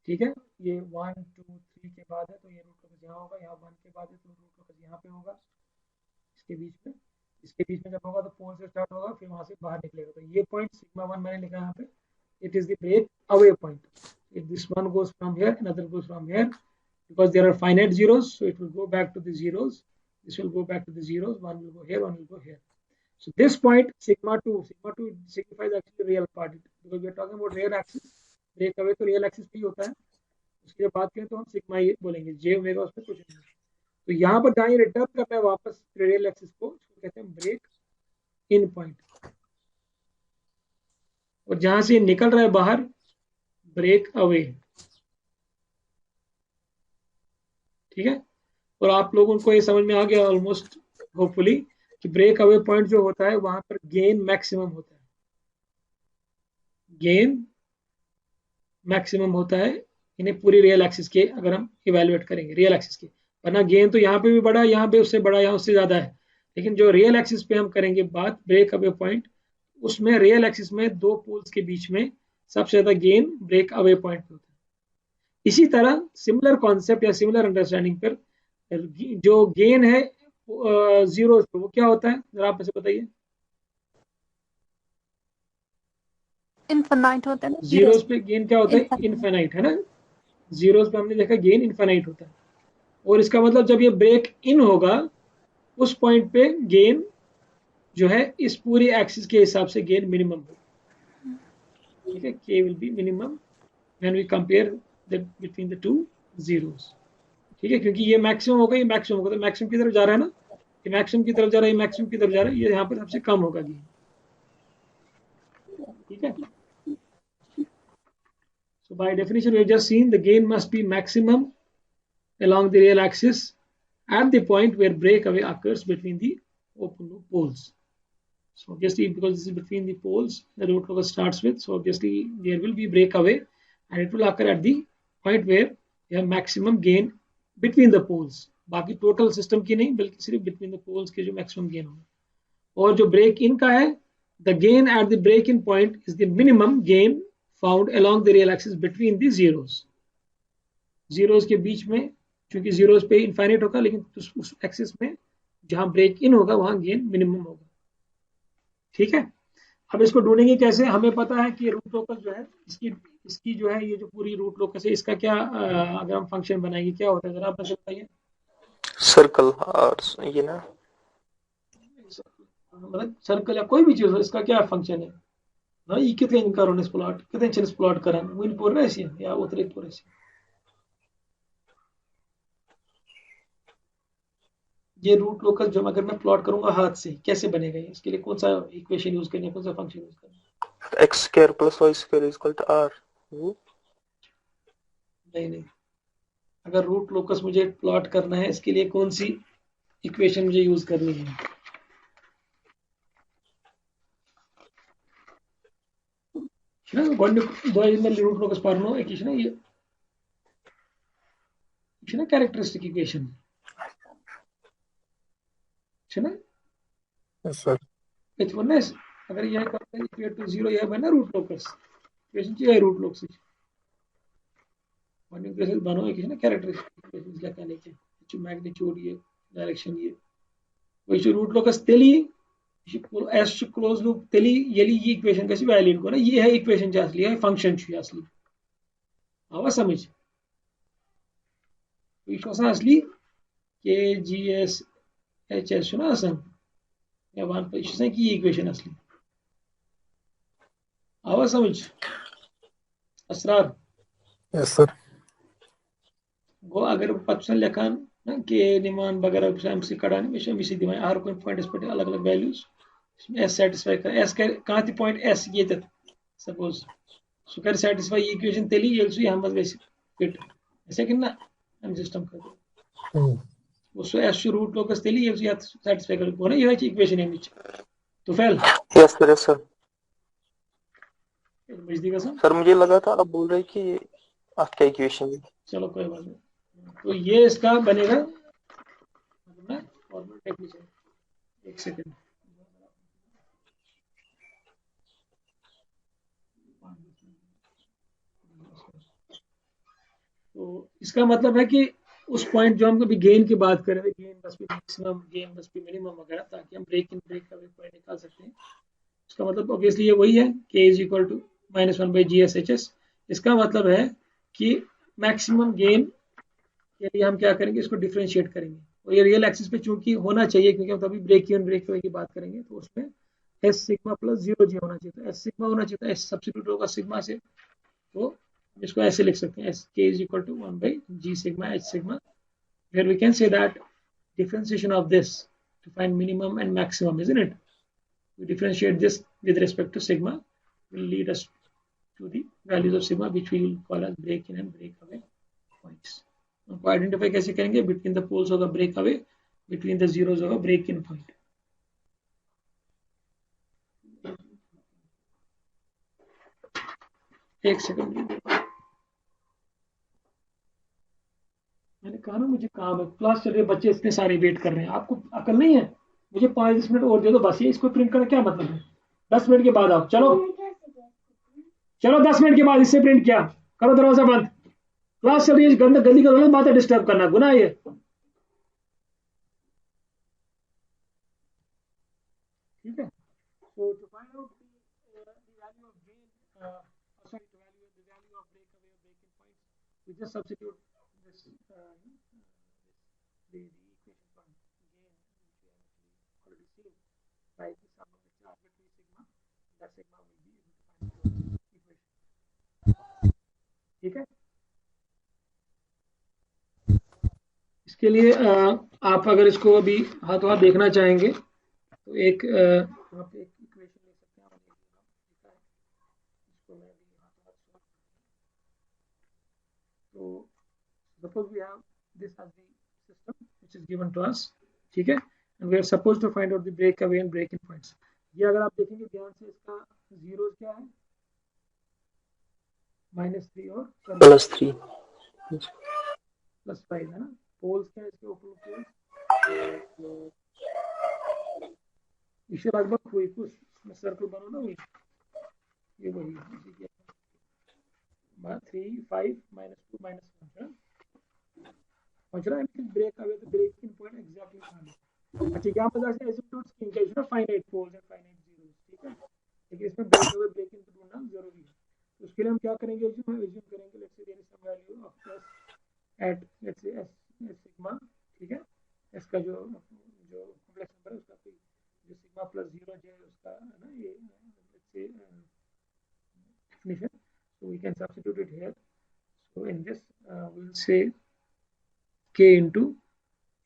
Speaker 1: ठीक है, ये 1 2 3 के बाद है तो ये root locus यहाँ होगा, यहाँ 1 के बाद है तो रूट लोकस यहाँ पे होगा, इसके बीच में जब होगा तो पोल से स्टार्ट होगा, फिर वहां से बाहर निकलेगा, तो ये पॉइंट सिग्मा 1 मैंने लिखा यहाँ पे, it is the break away point. If this one goes from here, another goes from here, because there are finite zeros, so it will go back to the zeros, this will go back to the zeros, one will go here, one will go here. So this point sigma 2 signifies actually real part, because we are talking about real axis, break away तो real axis पे ही होता है, उसके बात करें तो हम sigma ये बोलेंगे, j ओमेगा उसमें कुछ नहीं। तो यहाँ पर जहाँ ये रिटर्न करना है वापस रियल एक्सिस को, उसको कहते हैं ब्रेक इन पॉइंट, और जहां से निकल रहा है बाहर, ब्रेक अवे। ठीक है, और आप लोगों को ये समझ में आ गया ऑलमोस्ट होपफुली कि ब्रेक अवे पॉइंट जो होता है वहां पर गेन मैक्सिमम होता है, गेन मैक्सिमम होता है इन्हें पूरी रियल एक्सिस के अगर हम इवेलुएट करेंगे रियल एक्सिस के, वरना गेन तो यहाँ पे भी बड़ा, यहाँ पे उससे बड़ा, यहाँ उससे ज्यादा है, लेकिन जो रियल एक्सिस पे हम करेंगे बात ब्रेक अवे पॉइंट, उसमें रियल एक्सिस में दो पोल्स के बीच में सबसे ज्यादा गेन ब्रेक अवे पॉइंट पे होता है। इसी तरह सिमिलर कॉन्सेप्ट या सिमिलर अंडरस्टैंडिंग पर जो गेन है जीरो पे, वो क्या होता है जरा आप मुझे बताइए?
Speaker 3: इनफाइनाइट होता है ना
Speaker 1: जीरोस पे गेन क्या होता है? इनफाइनाइट, है ना? जीरोस पे हमने देखा गेन इनफाइनाइट होता है, और इसका मतलब जब ये ब्रेक इन होगा उस पॉइंट पे गेन जो है इस पूरी एक्सिस के हिसाब से गेन मिनिमम हो, ठीक है। k will be minimum when we compare the between the two zeros, ठीक है, क्योंकि ये मैक्सिमम होगा, ये मैक्सिमम होगा, तो मैक्सिमम की तरफ जा रहा है ना, ये मैक्सिमम की तरफ जा रहा है, ये मैक्सिमम की तरफ जा रहा है, ये यहाँ पर सबसे कम होगा गेन, ठीक है। So by definition, we have just seen the gain must be maximum along the real axis at the point where breakaway occurs between the open loop poles. So obviously, because this is between the poles, the root locus starts with. So obviously, there will be breakaway, and it will occur at the point where you have maximum gain between the poles. बाकी total system की नहीं, बल्कि सिर्फ between the poles के जो maximum gain होगा। और जो break in का है, the gain at the break in point is the minimum gain found along the real axis between the zeros. zeros के बीच में, क्योंकि zeros पे infinite होगा, लेकिन उस axis में जहां break in होगा वहां gain minimum होगा, ठीक है। अब इसको ढूंढेंगे कैसे? हमें पता है कि रूट लोकस जो है इसकी जो है, ये जो पूरी रूट लोकस है, इसका क्या अगर हम फंक्शन बनाएंगे क्या होता है, जरा आप बताइए।
Speaker 4: सर्कल और ये ना,
Speaker 1: मतलब सर्कल या कोई भी चीज हो, इसका क्या फंक्शन है ना, ये कितने इनका प्लॉट कितने चेंज प्लॉट करा विन पोर ऐसी या उतरे पोर ऐसी, ये रूट लोकस जो अगर मैं प्लॉट करूंगा हाथ से कैसे बनेगा, इसके लिए कौन सा इक्वेशन यूज करनी है, कौन सा फंक्शन यूज करना है?
Speaker 4: x square plus y square is equal to r।
Speaker 1: नहीं, अगर रूट लोकस मुझे प्लॉट करना है, इसके लिए कौन सी इक्वेशन मुझे यूज करनी है? रूट लोकस पार्नो इक्वेशन ये कैरेक्टरिस्टिक इक्वेशन है ना।
Speaker 6: Yes sir.
Speaker 1: H1s अगर यह करते हैं इक्वल टू 0, यह बना रूट लोकस इक्वेशन चाहिए, रूट लोकस वन इक्वेशन बनो इक्वेशन कैरेक्टरिस्टिक इक्वेशन क्या कहने के, मैग्नीट्यूड ये डायरेक्शन ये वही रूट लोकस तेली एस क्लोज लूप तेली येली ये इक्वेशन कैसी वैलिड को ना, ये है इक्वेशन जो असली है, फंक्शन ची असली आवा समझ विश्वास असली के जी एस एच एस ना असं या वन पोजीशन की ये इक्वेशन असली आवा समझ असरार।
Speaker 6: Yes sir.
Speaker 1: गो अगर पक्ष लेखान ना के निमान वगैरह एमसी कड़ाने में मिसी दिमाग हर कोई पॉइंट पे अलग अलग वैल्यूज इसमें एस सेटिस्फाई कर एस कहाँ थी पॉइंट एस ये तक सपोज सो कर सेटिस्फाई ये इक्वेशन तेली ये सो हम बस वैसे फिट ऐसे कि ना हम सिस्टम कर दो वो सो एस रूट लोकस तेली ये सो सेटिस्फाई कर को ना ये इक्वेशन है नीचे तो fail.
Speaker 4: Yes sir, yes sir.
Speaker 1: समझ
Speaker 4: सर मुझे लगा था आप बोल रहे कि आपका इक्वेशन है।
Speaker 1: चलो कोई बात नहीं, तो ये इसका बनेगा फॉर्मूला टेक्निक एक सेकंड। तो इसका मतलब है कि उस पॉइंट जो हम कभी गेन की बात कर रहे थे, gain must be maximum, gain must be minimum वगैरह, ताकि हम ब्रेक इन ब्रेक का पॉइंट निकाल सकते हैं। इसका मतलब ऑब्वियसली ये वही है k is equal to -1/GSHS। इसका मतलब है कि मैक्सिमम गेन के लिए हम क्या करेंगे, इसको डिफरेंशिएट करेंगे, और ये रियल एक्सिस पे चूंकि होना चाहिए क्योंकि हम तभी ब्रेक इन ब्रेक की बात करेंगे, तो उसमें एस सिग्मा प्लस 0g होना चाहिए, तो एस सिग्मा होना चाहिए, तो एस सब्स्टिट्यूट होगा सिग्मा से, तो इसको ऐसे लिख सकते हैं as k is equal to 1/g sigma h sigma, where we can say that differentiation of this to find minimum and maximum, isn't it? We differentiate this with respect to sigma will lead us to the values of sigma which we will call as break in and break away points. हमको identify कैसे करेंगे, between the poles होगा break away, between the zeros होगा break in point. एक second, मैंने कहा ना मुझे काम है, क्लास चल रही है, बच्चे इतने सारे वेट कर रहे हैं, आपको अकल नहीं है? मुझे 5-10 मिनट और दे दो बस, ये इसको प्रिंट करना क्या मतलब है? 10 मिनट के बाद आप चलो 10 मिनट के बाद इससे प्रिंट किया करो, दरवाजा बंद, क्लास चल रही है, गंदी का बात है, डिस्टर्ब करना गुनाह है। ठीक है, so to find out the value of gain, sorry, the value of breakaway or break in points, we just substitute this the equation from gain which we have already seen by ठीक है। इसके लिए आप अगर इसको अभी हाथों हाथ देखना चाहेंगे तो एक यहाँ पे एक इक्वेशन ले सकते हैं। इसको मैं अभी हाथों हाथ solve तो suppose we have this as the system which is given to us, ठीक है, and we are supposed to find out the breakaway and break-in points. ये अगर आप देखेंगे ध्यान से इसका जीरोस क्या है, -3 और
Speaker 4: +3
Speaker 1: +5 है ना। पोल्स क्या है इसके ऊपर, पोल्स इसे लगभग हुई कुछ सर्कल बनो ना, वही ये वही 3 5 -2 -1 है। समझ रहा है ब्रेक अवे तो ब्रेक इन पॉइंट एग्जैक्टली कहां है। अच्छा यहाँ पर जैसे एसिम्पटोट्स की केस में finite poles and finite zeros, ठीक है, लेकिन इसमें ब्रेक अवे ब्रेक इन ढूंढना जरूरी है। तो उसके लिए हम क्या करेंगे, हम एज्यूम करेंगे let's say there is some value of s at let's say s sigma, ठीक है, एस का जो कॉम्प्लेक्स नंबर है उसका कोई जो सिग्मा +0 जो है उसका है ना, ये let's say definition, so we can substitute it here. So in this we'll say k into,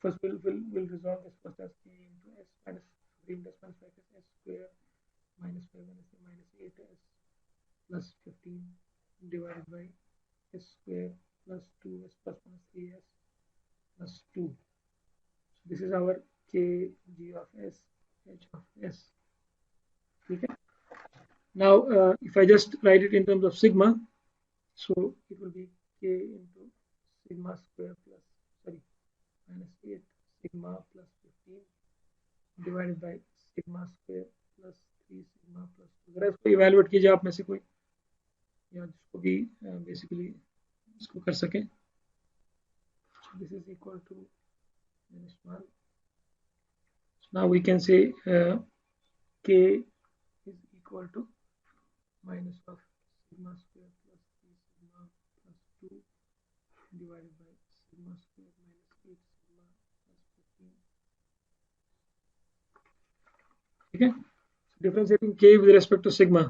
Speaker 1: first we'll resolve this first as k into s minus 3 plus minus 5 is s square minus 5 minus 8s plus 15 divided by s square plus 2s plus minus 3s plus 2. So this is our k g of s h of s, okay. Now if I just write it in terms of sigma, so it will be k into sigma square plus minus 8 sigma plus 15 divided by sigma square plus 3 sigma plus 2. जरा इसको evaluate कीजिए आप में से कोई या जिसको भी बेसिकली इसको कर सके। This is equal to -1. Now we can say k is equal to minus of sigma square plus 3 sigma plus 2 divided by sigma square minus 8 sigma plus 15, ठीक है। Differentiating k with respect to sigma,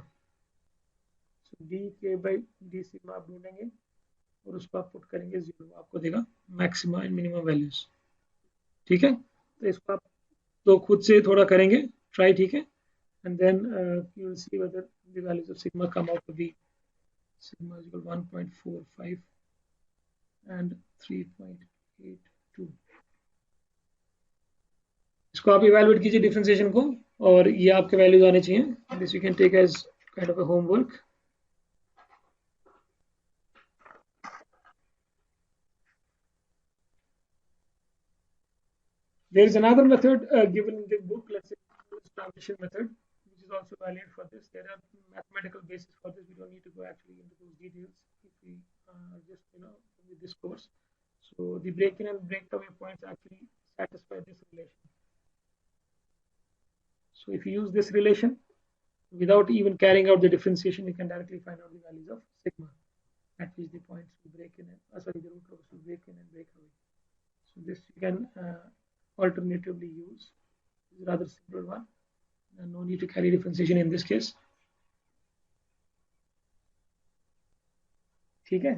Speaker 1: so dk by d sigma आप ढूंढेंगे और उसको आप put करेंगे 0, आपको देगा मैक्सिमा एंड मिनिमम वैल्यूज, ठीक है। तो इसको आप तो खुद से थोड़ा करेंगे ट्राई, ठीक है, and then you will see whether the values of sigma come out to be sigma is equal to 1.45 and 3.82. इसको आप इवैल्यूएट कीजिए डिफरेंशिएशन को और ये आपके वैल्यूज आने चाहिए। This you can take as kind of a homework. There is another method given in the book, let's say transition method, which is also valid for this. There are mathematical basis for this. We don't need to go actually into those details if we just with this course. So the break-in and breakaway points actually satisfy this relation. So if you use this relation without even carrying out the differentiation, you can directly find out the values of sigma at which the points will break in and the root of will break in and break away. So this you can alternatively use. This is rather simple one, and no need to carry differentiation in this case, ठीक है।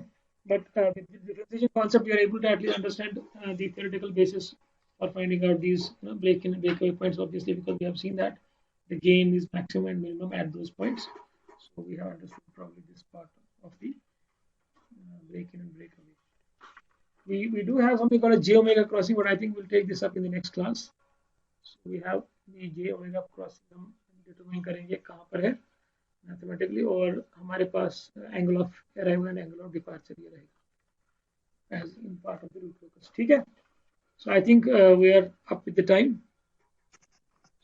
Speaker 1: But with the differentiation concept, you are able to at least understand the theoretical basis for finding out these break-in and breakaway points. Obviously, because we have seen that the gain is maximum and minimum at those points, so we have understood probably this part of the break-in and breakaway. We do have something called a j omega crossing, but I think we'll take this up in the next class. So we have the j omega crossing, हम determine करेंगे कहाँ पर है mathematically, और हमारे पास angle of arrival and angle of departure ये रहेगा as in part of the root locus, ठीक है। So I think we are up with the time.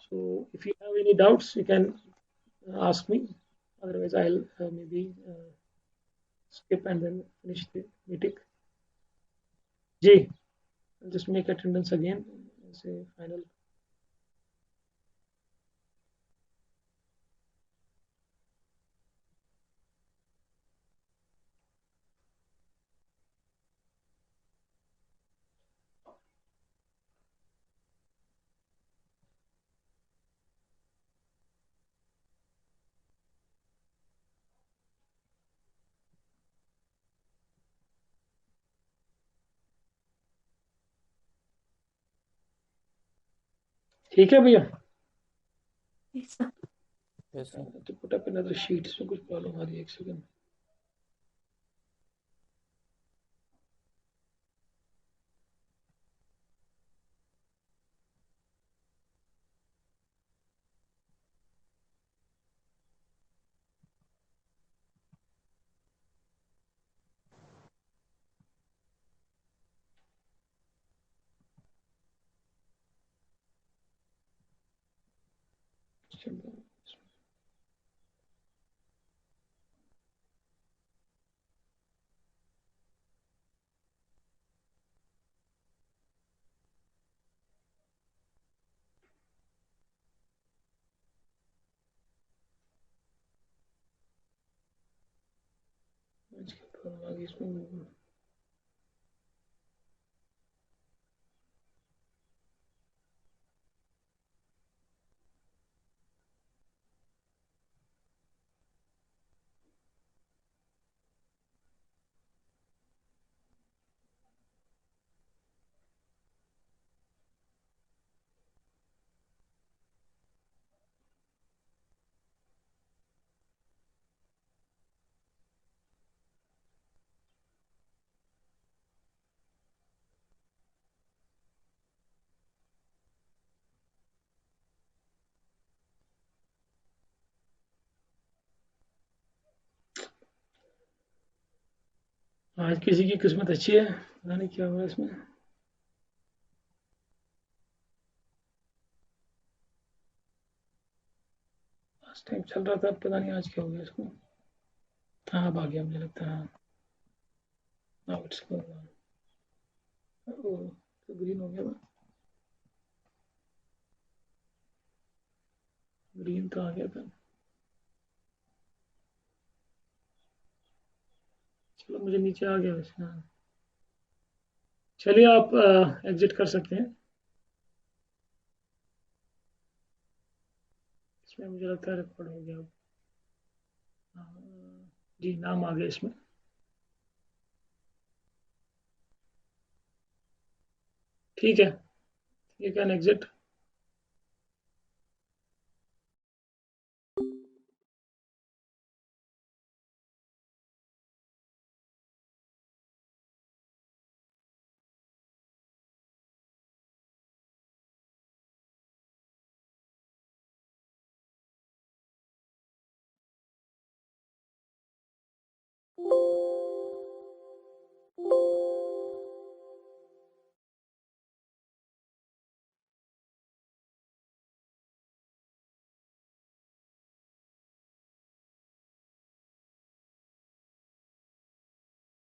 Speaker 1: So if you have any doubts, you can ask me. Otherwise, I'll maybe skip and then finish the meeting. Jay, I'll just make attendance again and say final. ठीक है भैया।
Speaker 2: Yes, sir.
Speaker 1: तो put up another sheet, इसमें कुछ problem आ रही है, एक second. Problem आ गई इसमें। आज किसी की किस्मत अच्छी है, पता नहीं क्या हुआ इसमें। लास्ट टाइम चल रहा था, पता नहीं आज क्या हो गया इसको। हाँ अब आ गया मुझे लगता है। नाउ इट्स तो ग्रीन हो गया। ग्रीन तो आ गया था। चलो मुझे नीचे आ गया वैसे। हाँ चलिए आप एग्जिट कर सकते हैं। इसमें मुझे लगता है रिकॉर्ड हो गया। जी नाम आ गया इसमें। ठीक है, यू कैन एग्जिट।